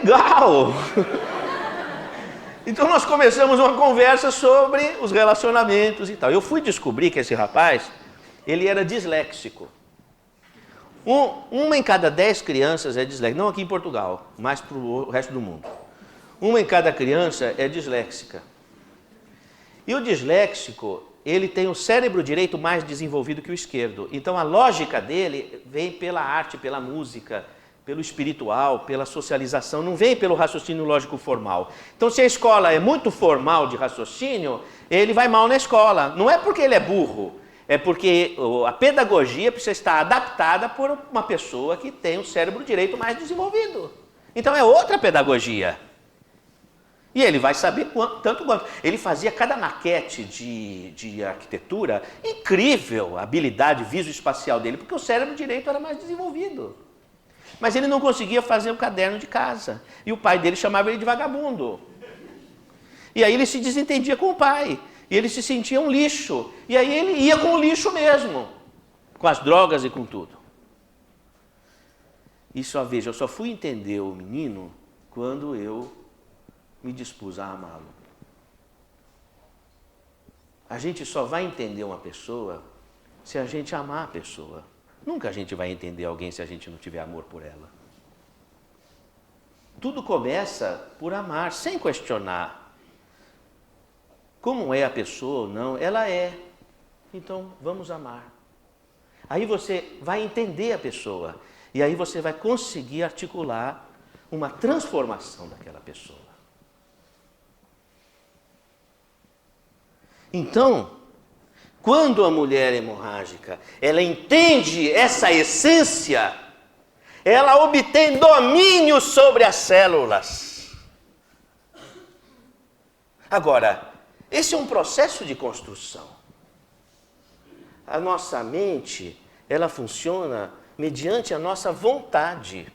legal! Então nós começamos uma conversa sobre os relacionamentos e tal. Eu fui descobrir que esse rapaz, ele era disléxico. Uma em cada 10 crianças é disléxica. Não aqui em Portugal, mas para o resto do mundo. Uma em cada criança é disléxica. E o disléxico, ele tem o cérebro direito mais desenvolvido que o esquerdo. Então a lógica dele vem pela arte, pela música, pelo espiritual, pela socialização, não vem pelo raciocínio lógico formal. Então se a escola é muito formal de raciocínio, ele vai mal na escola. Não é porque ele é burro, é porque a pedagogia precisa estar adaptada por uma pessoa que tem o cérebro direito mais desenvolvido. Então é outra pedagogia. E ele vai saber tanto quanto. Ele fazia cada maquete de arquitetura, incrível a habilidade visoespacial dele, porque o cérebro direito era mais desenvolvido. Mas ele não conseguia fazer o caderno de casa. E o pai dele chamava ele de vagabundo. E aí ele se desentendia com o pai. E ele se sentia um lixo. E aí ele ia com o lixo mesmo. Com as drogas e com tudo. E só veja, eu só fui entender o menino quando eu me dispus a amá-lo. A gente só vai entender uma pessoa se a gente amar a pessoa. Nunca a gente vai entender alguém se a gente não tiver amor por ela. Tudo começa por amar, sem questionar. Como é a pessoa ou não, ela é. Então, vamos amar. Aí você vai entender a pessoa. E aí você vai conseguir articular uma transformação daquela pessoa. Então, quando a mulher hemorrágica, ela entende essa essência, ela obtém domínio sobre as células. Agora, esse é um processo de construção. A nossa mente, ela funciona mediante a nossa vontade.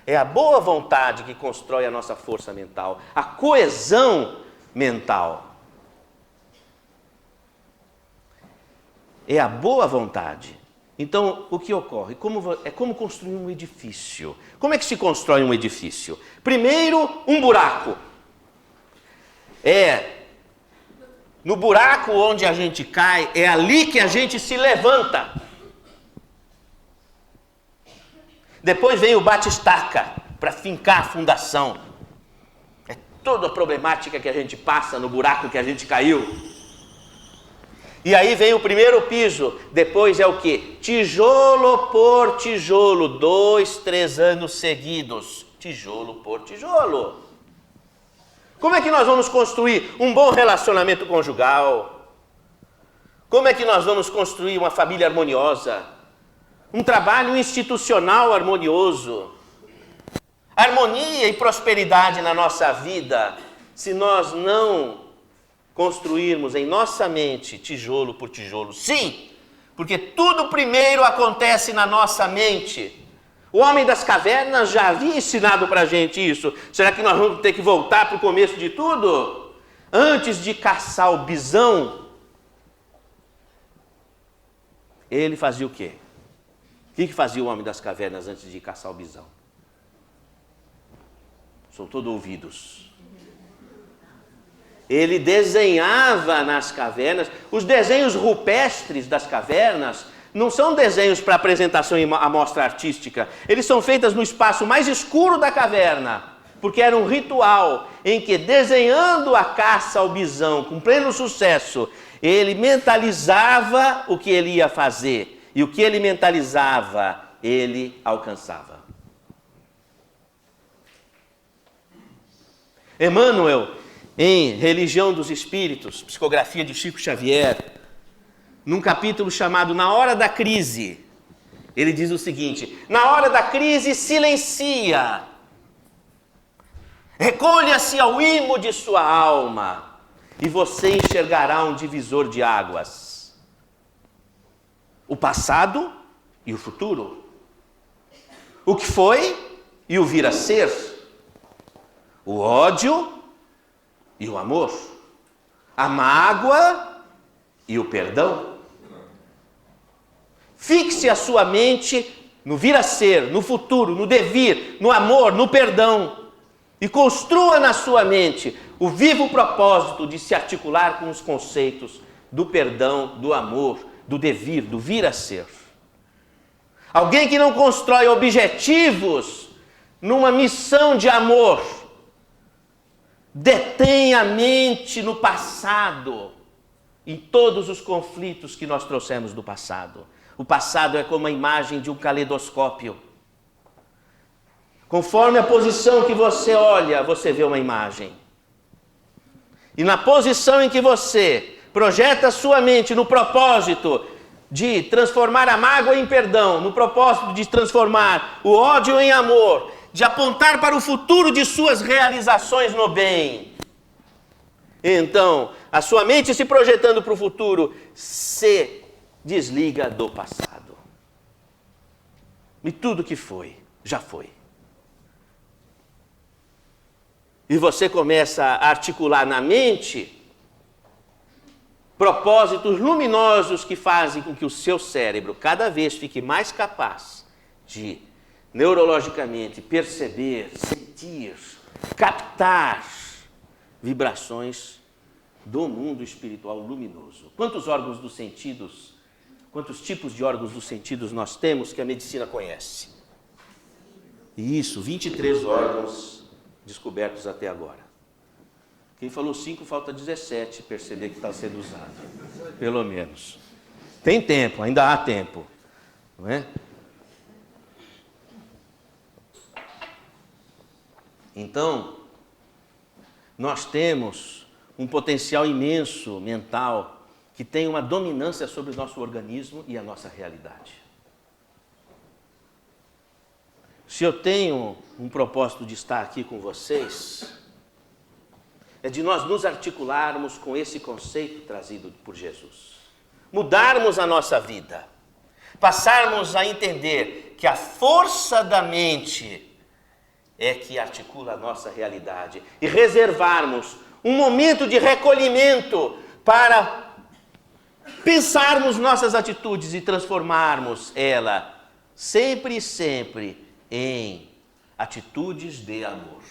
É a boa vontade que constrói a nossa força mental, a coesão mental. É a boa vontade. Então, o que ocorre? É como construir um edifício. Como é que se constrói um edifício? Primeiro, um buraco. No buraco onde a gente cai, é ali que a gente se levanta. Depois vem o bate-estaca, para fincar a fundação. É toda a problemática que a gente passa no buraco que a gente caiu. E aí vem o primeiro piso, depois é o quê? Tijolo por tijolo, 2, 3 anos seguidos, tijolo por tijolo. Como é que nós vamos construir um bom relacionamento conjugal? Como é que nós vamos construir uma família harmoniosa? Um trabalho institucional harmonioso? Harmonia e prosperidade na nossa vida, se nós não construirmos em nossa mente, tijolo por tijolo. Sim, porque tudo primeiro acontece na nossa mente. O homem das cavernas já havia ensinado para a gente isso. Será que nós vamos ter que voltar para o começo de tudo? Antes de caçar o bisão, ele fazia o quê? O que fazia o homem das cavernas antes de caçar o bisão? São todos ouvidos. Ele desenhava nas cavernas. Os desenhos rupestres das cavernas não são desenhos para apresentação em amostra artística. Eles são feitos no espaço mais escuro da caverna, porque era um ritual em que, desenhando a caça ao bisão com pleno sucesso, ele mentalizava o que ele ia fazer. E o que ele mentalizava, ele alcançava. Emmanuel, em Religião dos Espíritos, psicografia de Chico Xavier, num capítulo chamado Na Hora da Crise, ele diz o seguinte: na hora da crise, silencia, recolha-se ao imo de sua alma, e você enxergará um divisor de águas, o passado e o futuro, o que foi e o vir a ser, o ódio e o amor, a mágoa e o perdão. Fixe a sua mente no vir a ser, no futuro, no devir, no amor, no perdão. e construa na sua mente o vivo propósito de se articular com os conceitos do perdão, do amor, do devir, do vir a ser. Alguém que não constrói objetivos numa missão de amor, detém a mente no passado, em todos os conflitos que nós trouxemos do passado. O passado é como a imagem de um caleidoscópio. Conforme a posição que você olha, você vê uma imagem. E na posição em que você projeta a sua mente no propósito de transformar a mágoa em perdão, no propósito de transformar o ódio em amor, de apontar para o futuro de suas realizações no bem. Então, a sua mente se projetando para o futuro, se desliga do passado. E tudo que foi, já foi. E você começa a articular na mente propósitos luminosos que fazem com que o seu cérebro cada vez fique mais capaz de, neurologicamente, perceber, sentir, captar vibrações do mundo espiritual luminoso. Quantos órgãos dos sentidos, quantos tipos de órgãos dos sentidos nós temos que a medicina conhece? E isso, 23 órgãos descobertos até agora. Quem falou 5, falta 17, perceber que está sendo usado. Pelo menos. Tem tempo, ainda há tempo. Não é? Então, nós temos um potencial imenso mental que tem uma dominância sobre o nosso organismo e a nossa realidade. Se eu tenho um propósito de estar aqui com vocês, é de nós nos articularmos com esse conceito trazido por Jesus. Mudarmos a nossa vida. Passarmos a entender que a força da mente é que articula a nossa realidade. E reservarmos um momento de recolhimento para pensarmos nossas atitudes e transformarmos ela sempre e sempre em atitudes de amor.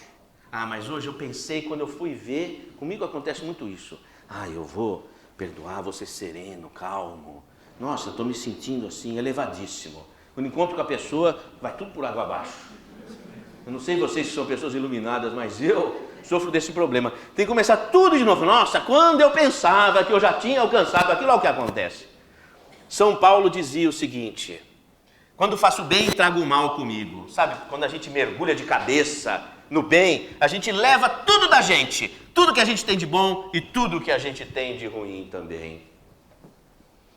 Ah, mas hoje eu pensei, quando eu fui ver, comigo acontece muito isso. Ah, eu vou perdoar, vou ser sereno, calmo. Nossa, eu estou me sentindo assim, elevadíssimo. Quando encontro com a pessoa, vai tudo por água abaixo. Eu não sei vocês se são pessoas iluminadas, mas eu sofro desse problema. Tem que começar tudo de novo. Nossa, quando eu pensava que eu já tinha alcançado aquilo, olha o que acontece. São Paulo dizia o seguinte: quando faço bem, trago o mal comigo. Sabe, quando a gente mergulha de cabeça no bem, a gente leva tudo da gente, tudo que a gente tem de bom e tudo que a gente tem de ruim também.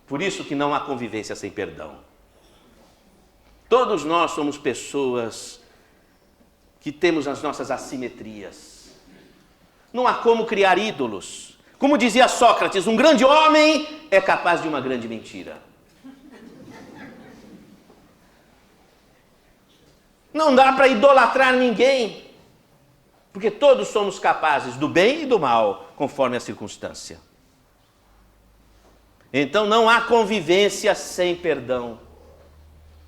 Por isso que não há convivência sem perdão. Todos nós somos pessoas que temos as nossas assimetrias. Não há como criar ídolos. Como dizia Sócrates, um grande homem é capaz de uma grande mentira. Não dá para idolatrar ninguém. Porque todos somos capazes do bem e do mal, conforme a circunstância. Então não há convivência sem perdão.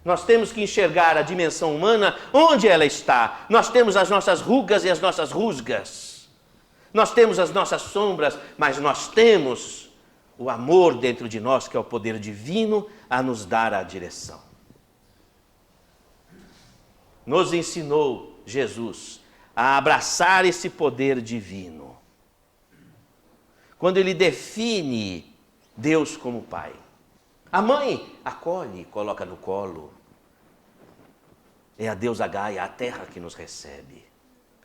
Nós temos que enxergar a dimensão humana onde ela está. Nós temos as nossas rugas e as nossas rusgas. Nós temos as nossas sombras, mas nós temos o amor dentro de nós, que é o poder divino, a nos dar a direção. Nos ensinou Jesus a abraçar esse poder divino. Quando ele define Deus como Pai. A mãe acolhe, coloca no colo. É a deusa Gaia, a terra que nos recebe.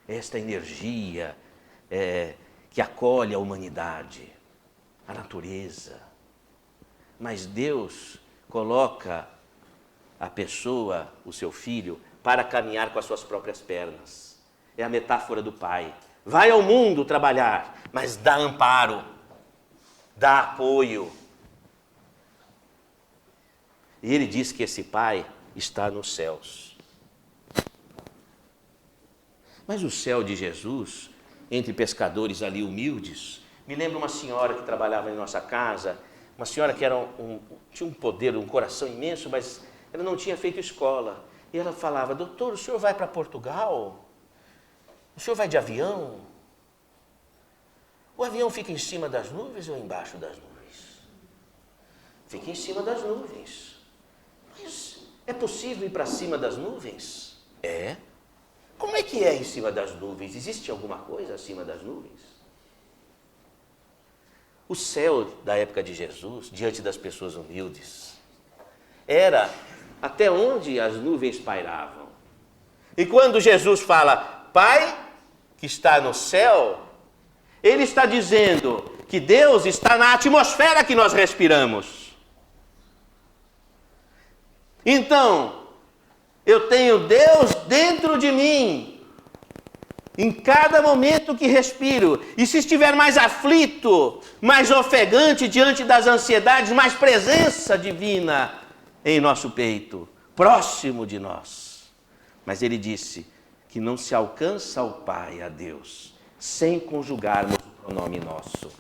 É esta energia que acolhe a humanidade, a natureza. Mas Deus coloca a pessoa, o seu filho, para caminhar com as suas próprias pernas. É a metáfora do pai. Vai ao mundo trabalhar, mas dá amparo, dá apoio. E ele diz que esse pai está nos céus. Mas o céu de Jesus, entre pescadores ali humildes, me lembra uma senhora que trabalhava em nossa casa, uma senhora que tinha um poder, um coração imenso, mas ela não tinha feito escola. E ela falava: doutor, o senhor vai para Portugal? O senhor vai de avião? O avião fica em cima das nuvens ou embaixo das nuvens? Fica em cima das nuvens. Mas é possível ir para cima das nuvens? É. Como é que é em cima das nuvens? Existe alguma coisa acima das nuvens? O céu da época de Jesus, diante das pessoas humildes, era até onde as nuvens pairavam. E quando Jesus fala, Pai que está no céu, Ele está dizendo que Deus está na atmosfera que nós respiramos. Então, eu tenho Deus dentro de mim, em cada momento que respiro. E se estiver mais aflito, mais ofegante diante das ansiedades, mais presença divina em nosso peito, próximo de nós. Mas ele disse que não se alcança ao Pai, a Deus, sem conjugarmos o pronome nosso.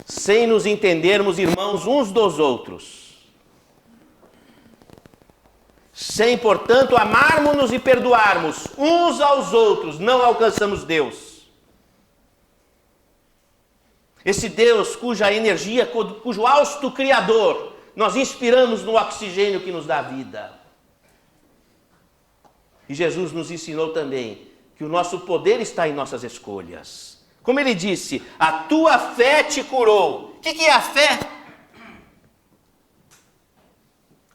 Sem nos entendermos irmãos uns dos outros. Sem, portanto, amarmos-nos e perdoarmos uns aos outros, não alcançamos Deus. Esse Deus cuja energia, cujo hausto criador, nós inspiramos no oxigênio que nos dá vida. E Jesus nos ensinou também que o nosso poder está em nossas escolhas. Como ele disse, a tua fé te curou. O que é a fé?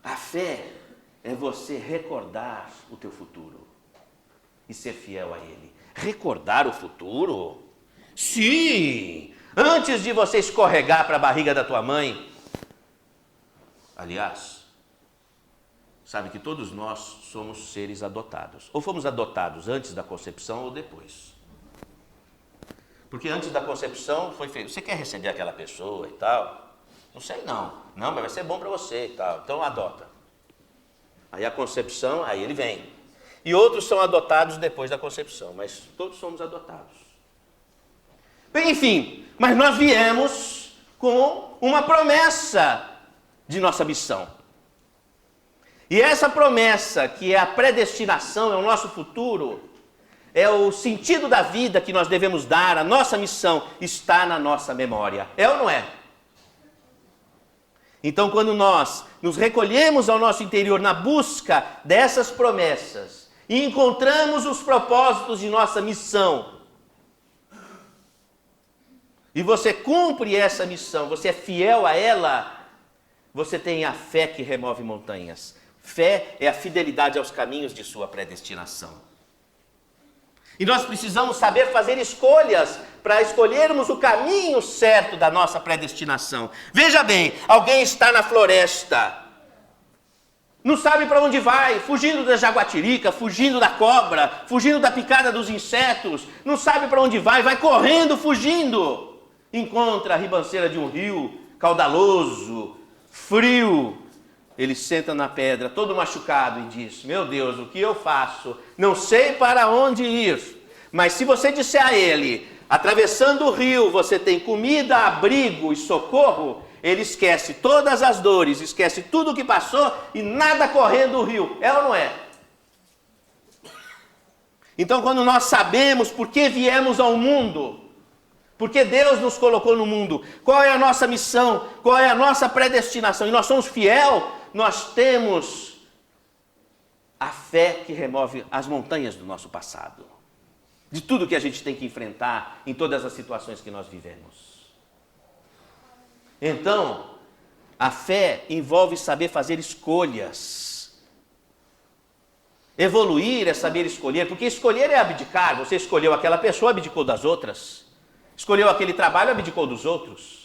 A fé é você recordar o teu futuro e ser fiel a ele. Recordar o futuro? Sim! Antes de você escorregar para a barriga da tua mãe. Aliás, sabe que todos nós somos seres adotados. Ou fomos adotados antes da concepção ou depois. Porque antes da concepção foi feito. Você quer receber aquela pessoa e tal? Não sei não. Não, mas vai ser bom para você e tal. Então adota. Aí a concepção, aí ele vem. E outros são adotados depois da concepção, mas todos somos adotados. Bem, enfim, mas nós viemos com uma promessa de nossa missão. E essa promessa, que é a predestinação, é o nosso futuro, é o sentido da vida que nós devemos dar, a nossa missão, está na nossa memória. É ou não é? Então, quando nós nos recolhemos ao nosso interior na busca dessas promessas e encontramos os propósitos de nossa missão, e você cumpre essa missão, você é fiel a ela, você tem a fé que remove montanhas. Fé é a fidelidade aos caminhos de sua predestinação. E nós precisamos saber fazer escolhas para escolhermos o caminho certo da nossa predestinação. Veja bem, alguém está na floresta, não sabe para onde vai, fugindo da jaguatirica, fugindo da cobra, fugindo da picada dos insetos, não sabe para onde vai correndo, fugindo. Encontra a ribanceira de um rio caudaloso, frio. Ele senta na pedra, todo machucado, e diz, meu Deus, o que eu faço? Não sei para onde ir. Mas se você disser a ele, atravessando o rio, você tem comida, abrigo e socorro, ele esquece todas as dores, esquece tudo o que passou e nada correndo o rio. É ou não é? Então, quando nós sabemos por que viemos ao mundo, porque Deus nos colocou no mundo, qual é a nossa missão, qual é a nossa predestinação, e nós somos fiel, nós temos a fé que remove as montanhas do nosso passado, de tudo que a gente tem que enfrentar em todas as situações que nós vivemos. Então, a fé envolve saber fazer escolhas. Evoluir é saber escolher, porque escolher é abdicar. Você escolheu aquela pessoa, abdicou das outras. Escolheu aquele trabalho, abdicou dos outros.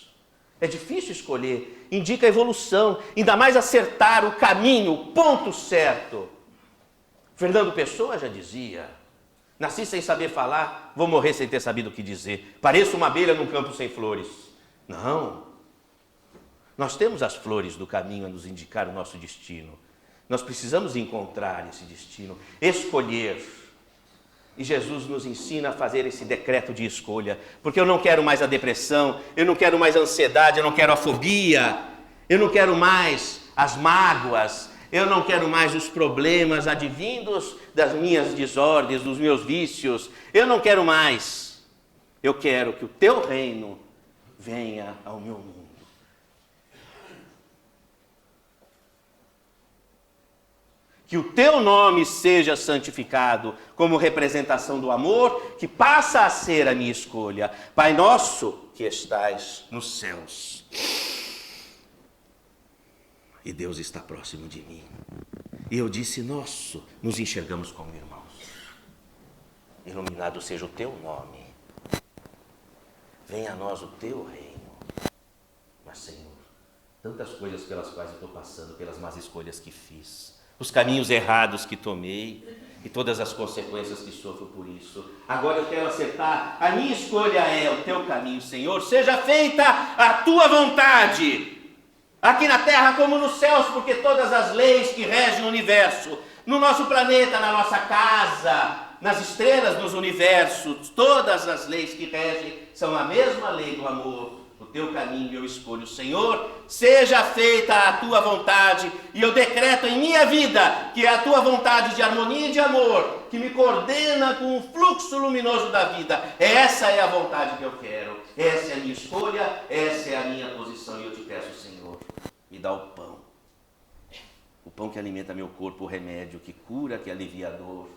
É difícil escolher, indica evolução, ainda mais acertar o caminho, o ponto certo. Fernando Pessoa já dizia, nasci sem saber falar, vou morrer sem ter sabido o que dizer. Pareço uma abelha num campo sem flores. Não. Nós temos as flores do caminho a nos indicar o nosso destino. Nós precisamos encontrar esse destino, escolher. E Jesus nos ensina a fazer esse decreto de escolha, porque eu não quero mais a depressão, eu não quero mais a ansiedade, eu não quero a fobia, eu não quero mais as mágoas, Eu não quero mais os problemas advindos das minhas desordens, dos meus vícios. Eu não quero mais. Eu quero que o teu reino venha ao meu mundo. Que o teu nome seja santificado como representação do amor, que passa a ser a minha escolha. Pai nosso que estais nos céus. E Deus está próximo de mim. E eu disse, nosso, nos enxergamos como irmãos. Iluminado seja o teu nome. Venha a nós o teu reino. Mas, Senhor, tantas coisas pelas quais eu estou passando, pelas más escolhas que fiz, os caminhos errados que tomei e todas as consequências que sofro por isso. Agora eu quero acertar. A minha escolha é o teu caminho, Senhor. Seja feita a tua vontade, aqui na terra como nos céus, porque todas as leis que regem o universo, no nosso planeta, na nossa casa, nas estrelas dos universos, todas as leis que regem são a mesma lei do amor. O teu caminho eu escolho, Senhor, seja feita a tua vontade, e eu decreto em minha vida que é a tua vontade de harmonia e de amor, que me coordena com o fluxo luminoso da vida. Essa é a vontade que eu quero, essa é a minha escolha, essa é a minha posição, e eu te peço, Senhor, me dá o pão que alimenta meu corpo, o remédio que cura, que alivia a dor,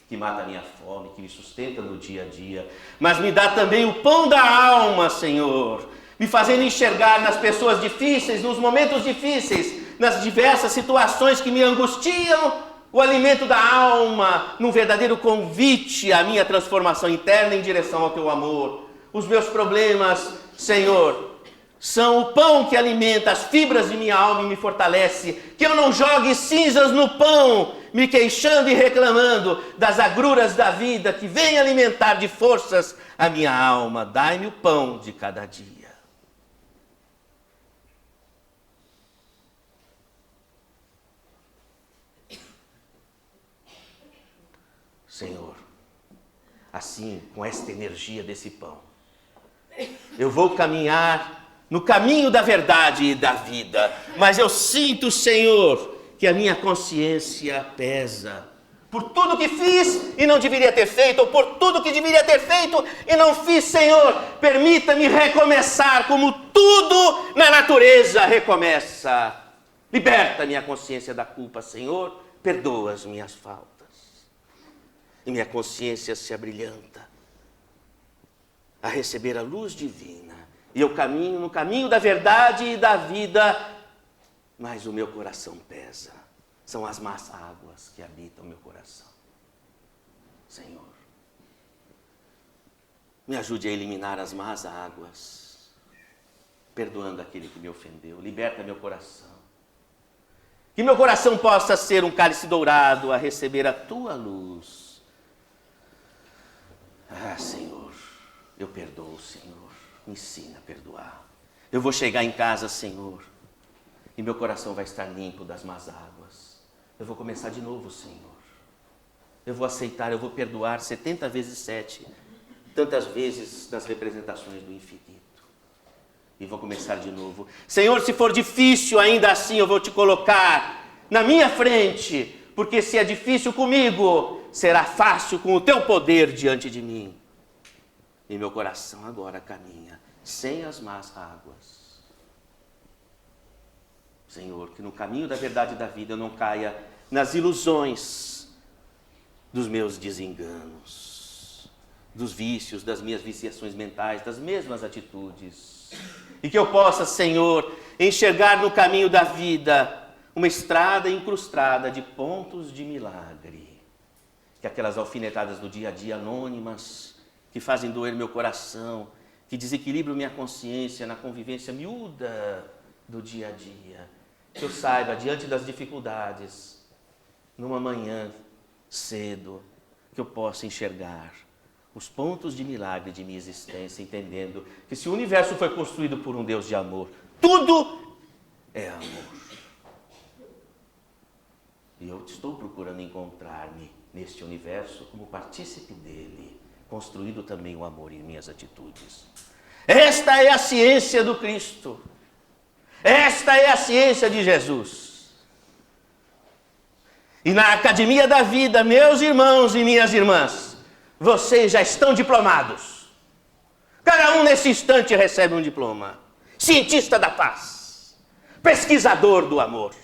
que mata a minha fome, que me sustenta no dia a dia, mas me dá também o pão da alma, Senhor, me fazendo enxergar nas pessoas difíceis, nos momentos difíceis, nas diversas situações que me angustiam, o alimento da alma, num verdadeiro convite à minha transformação interna em direção ao teu amor. Os meus problemas, Senhor, são o pão que alimenta as fibras de minha alma e me fortalece, que eu não jogue cinzas no pão, me queixando e reclamando das agruras da vida, que vem alimentar de forças a minha alma. Dai-me o pão de cada dia. Senhor, assim, com esta energia desse pão, eu vou caminhar no caminho da verdade e da vida, mas eu sinto, Senhor, que a minha consciência pesa por tudo que fiz e não deveria ter feito, ou por tudo que deveria ter feito e não fiz. Senhor, permita-me recomeçar como tudo na natureza recomeça. Liberta minha consciência da culpa, Senhor, perdoa as minhas faltas. E minha consciência se abrilhanta a receber a luz divina. E eu caminho no caminho da verdade e da vida, mas o meu coração pesa. São as más águas que habitam o meu coração. Senhor, me ajude a eliminar as más águas, perdoando aquele que me ofendeu. Liberta meu coração. Que meu coração possa ser um cálice dourado a receber a tua luz. Ah, Senhor, eu perdoo, Senhor. Me ensina a perdoar. Eu vou chegar em casa, Senhor, e meu coração vai estar limpo das más águas. Eu vou começar de novo, Senhor. Eu vou aceitar, eu vou perdoar 70 vezes 7, tantas vezes nas representações do infinito. E vou começar de novo. Senhor, se for difícil, ainda assim eu vou te colocar na minha frente, porque se é difícil comigo, será fácil com o teu poder diante de mim. E meu coração agora caminha sem as más águas. Senhor, que no caminho da verdade e da vida eu não caia nas ilusões dos meus desenganos, dos vícios, das minhas viciações mentais, das mesmas atitudes. E que eu possa, Senhor, enxergar no caminho da vida uma estrada incrustada de pontos de milagre. Que aquelas alfinetadas do dia a dia anônimas, que fazem doer meu coração, que desequilibram minha consciência na convivência miúda do dia a dia. Que eu saiba, diante das dificuldades, numa manhã cedo, que eu possa enxergar os pontos de milagre de minha existência, entendendo que se o universo foi construído por um Deus de amor, tudo é amor. E eu estou procurando encontrar-me neste universo como partícipe dele, construindo também o amor em minhas atitudes. Esta é a ciência do Cristo. Esta é a ciência de Jesus. E na academia da vida, meus irmãos e minhas irmãs, vocês já estão diplomados. Cada um nesse instante recebe um diploma. Cientista da paz, pesquisador do amor.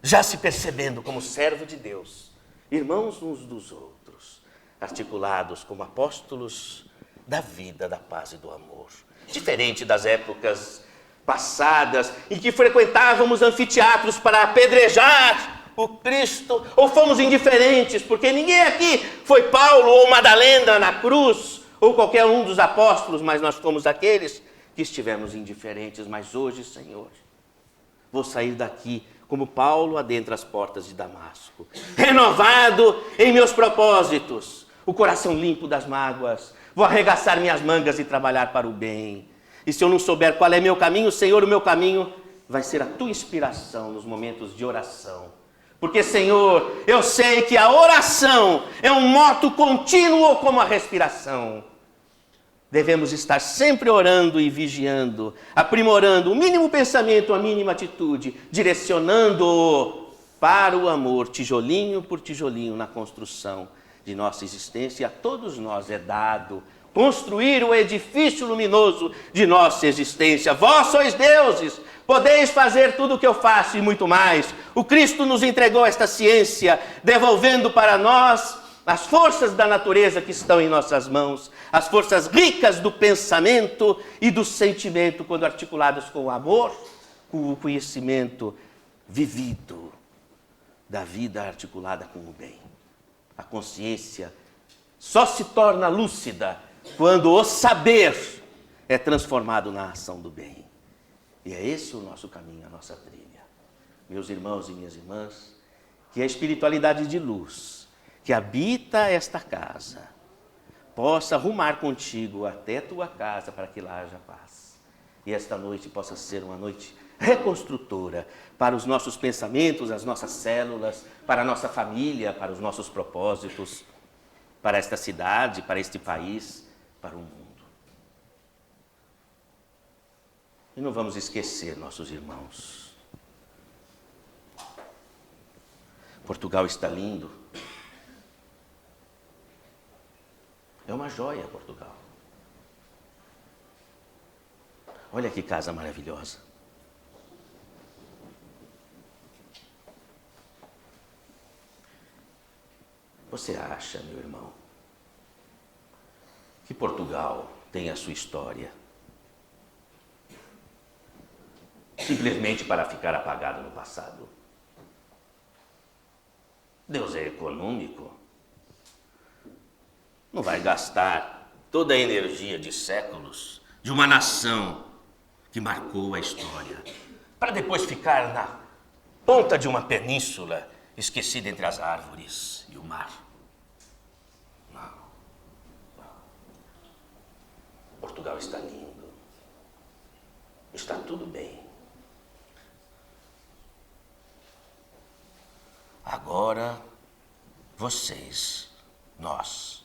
Já se percebendo como servo de Deus, irmãos uns dos outros, articulados como apóstolos da vida, da paz e do amor. Diferente das épocas passadas, em que frequentávamos anfiteatros para apedrejar o Cristo, ou fomos indiferentes, porque ninguém aqui foi Paulo ou Madalena na cruz, ou qualquer um dos apóstolos, mas nós fomos aqueles que estivemos indiferentes. Mas hoje, Senhor, vou sair daqui como Paulo adentra as portas de Damasco, renovado em meus propósitos, o coração limpo das mágoas, vou arregaçar minhas mangas e trabalhar para o bem. E se eu não souber qual é meu caminho, Senhor, o meu caminho vai ser a tua inspiração nos momentos de oração. Porque, Senhor, eu sei que a oração é um moto contínuo como a respiração. Devemos estar sempre orando e vigiando, aprimorando o mínimo pensamento, a mínima atitude, direcionando-o para o amor, tijolinho por tijolinho, na construção de nossa existência. E a todos nós é dado construir o edifício luminoso de nossa existência. Vós sois deuses, podeis fazer tudo o que eu faço e muito mais. O Cristo nos entregou esta ciência, devolvendo para nós as forças da natureza que estão em nossas mãos, as forças ricas do pensamento e do sentimento, quando articuladas com o amor, com o conhecimento vivido da vida articulada com o bem. A consciência só se torna lúcida quando o saber é transformado na ação do bem. E é esse o nosso caminho, a nossa trilha. Meus irmãos e minhas irmãs, que a espiritualidade de luz que habita esta casa possa rumar contigo até tua casa para que lá haja paz. E esta noite possa ser uma noite reconstrutora para os nossos pensamentos, as nossas células, para a nossa família, para os nossos propósitos, para esta cidade, para este país, para o mundo. E não vamos esquecer nossos irmãos. Portugal está lindo. É uma joia, Portugal. Olha que casa maravilhosa. Você acha, meu irmão, que Portugal tem a sua história simplesmente para ficar apagado no passado? Deus é econômico. Não vai gastar toda a energia de séculos de uma nação que marcou a história para depois ficar na ponta de uma península esquecida entre as árvores e o mar. Não. Portugal está lindo. Está tudo bem. Agora, vocês, nós,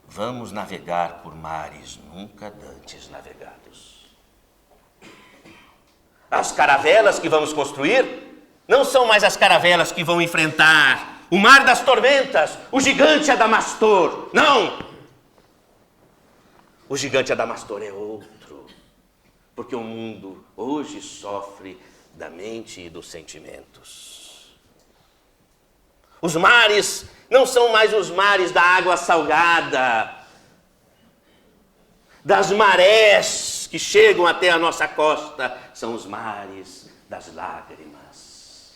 vamos navegar por mares nunca dantes navegados. As caravelas que vamos construir não são mais as caravelas que vão enfrentar o mar das tormentas, o gigante Adamastor. Não! O gigante Adamastor é outro. Porque o mundo hoje sofre da mente e dos sentimentos. Os mares não são mais os mares da água salgada, das marés que chegam até a nossa costa. São os mares das lágrimas,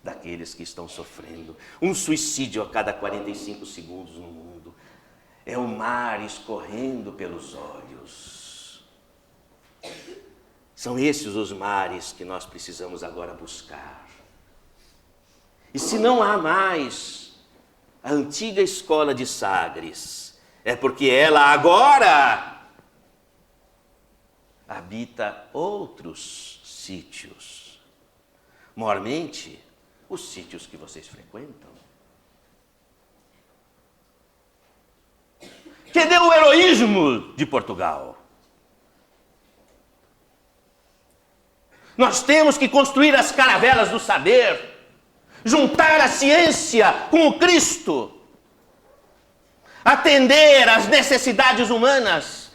daqueles que estão sofrendo. Um suicídio a cada 45 segundos no mundo. É o mar escorrendo pelos olhos. São esses os mares que nós precisamos agora buscar. E se não há mais a antiga escola de Sagres, é porque ela agora habita outros sítios. Maiormente, os sítios que vocês frequentam. Cadê o heroísmo de Portugal? Nós temos que construir as caravelas do saber. juntar a ciência com o Cristo, atender às necessidades humanas,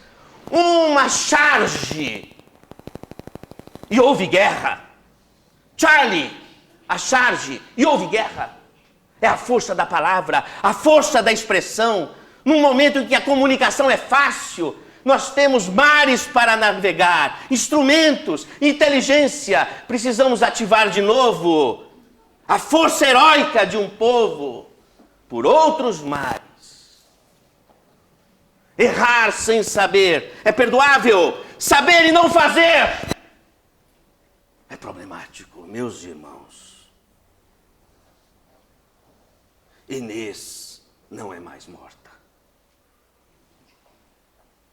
uma charge. E houve guerra. Charlie, a charge, e houve guerra. É a força da palavra, a força da expressão. Num momento em que a comunicação é fácil, nós temos mares para navegar, instrumentos, inteligência. Precisamos ativar de novo a força heróica de um povo por outros mares. Errar sem saber é perdoável. Saber e não fazer é problemático, meus irmãos. Inês não é mais morta.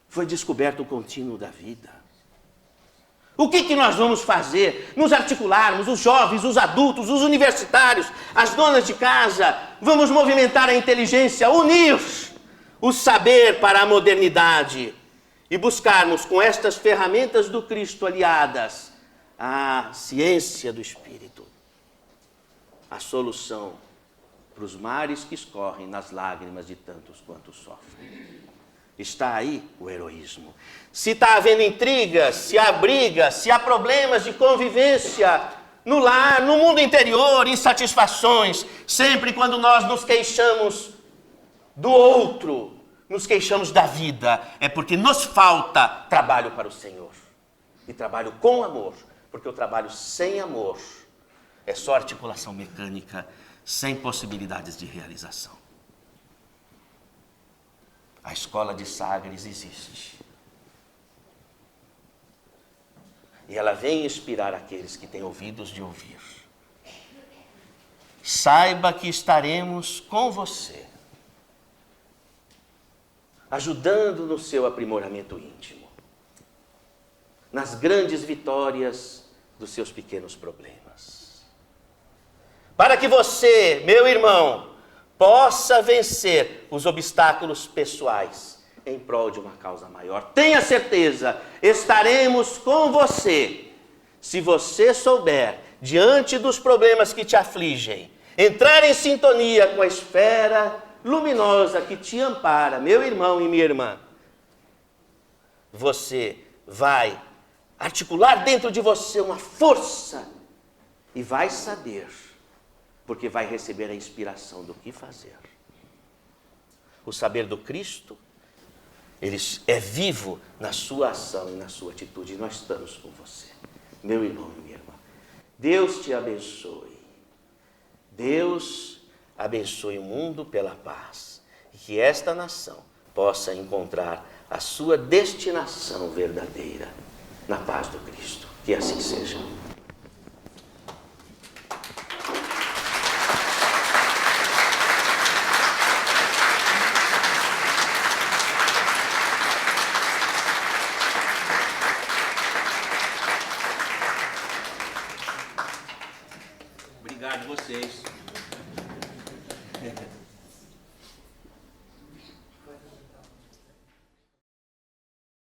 Foi descoberto o contínuo da vida. O que nós vamos fazer? Nos articularmos, os jovens, os adultos, os universitários, as donas de casa. Vamos movimentar a inteligência, unir o saber para a modernidade e buscarmos com estas ferramentas do Cristo aliadas à ciência do Espírito a solução para os mares que escorrem nas lágrimas de tantos quantos sofrem. Está aí o heroísmo. Se está havendo intrigas, se há brigas, se há problemas de convivência no lar, no mundo interior, insatisfações, sempre quando nós nos queixamos do outro, nos queixamos da vida, é porque nos falta trabalho para o Senhor. E trabalho com amor, porque o trabalho sem amor é só articulação mecânica, sem possibilidades de realização. A escola de Sagres existe. E ela vem inspirar aqueles que têm ouvidos de ouvir. Saiba que estaremos com você, ajudando no seu aprimoramento íntimo, nas grandes vitórias dos seus pequenos problemas. Para que você, meu irmão, possa vencer os obstáculos pessoais em prol de uma causa maior. Tenha certeza, estaremos com você, se você souber, diante dos problemas que te afligem, entrar em sintonia com a esfera luminosa que te ampara, meu irmão e minha irmã. Você vai articular dentro de você uma força e vai saber, porque vai receber a inspiração do que fazer. O saber do Cristo, ele é vivo na sua ação e na sua atitude. E nós estamos com você, meu irmão e minha irmã. Deus te abençoe. Deus abençoe o mundo pela paz. E que esta nação possa encontrar a sua destinação verdadeira na paz do Cristo. Que assim seja. Obrigado a vocês.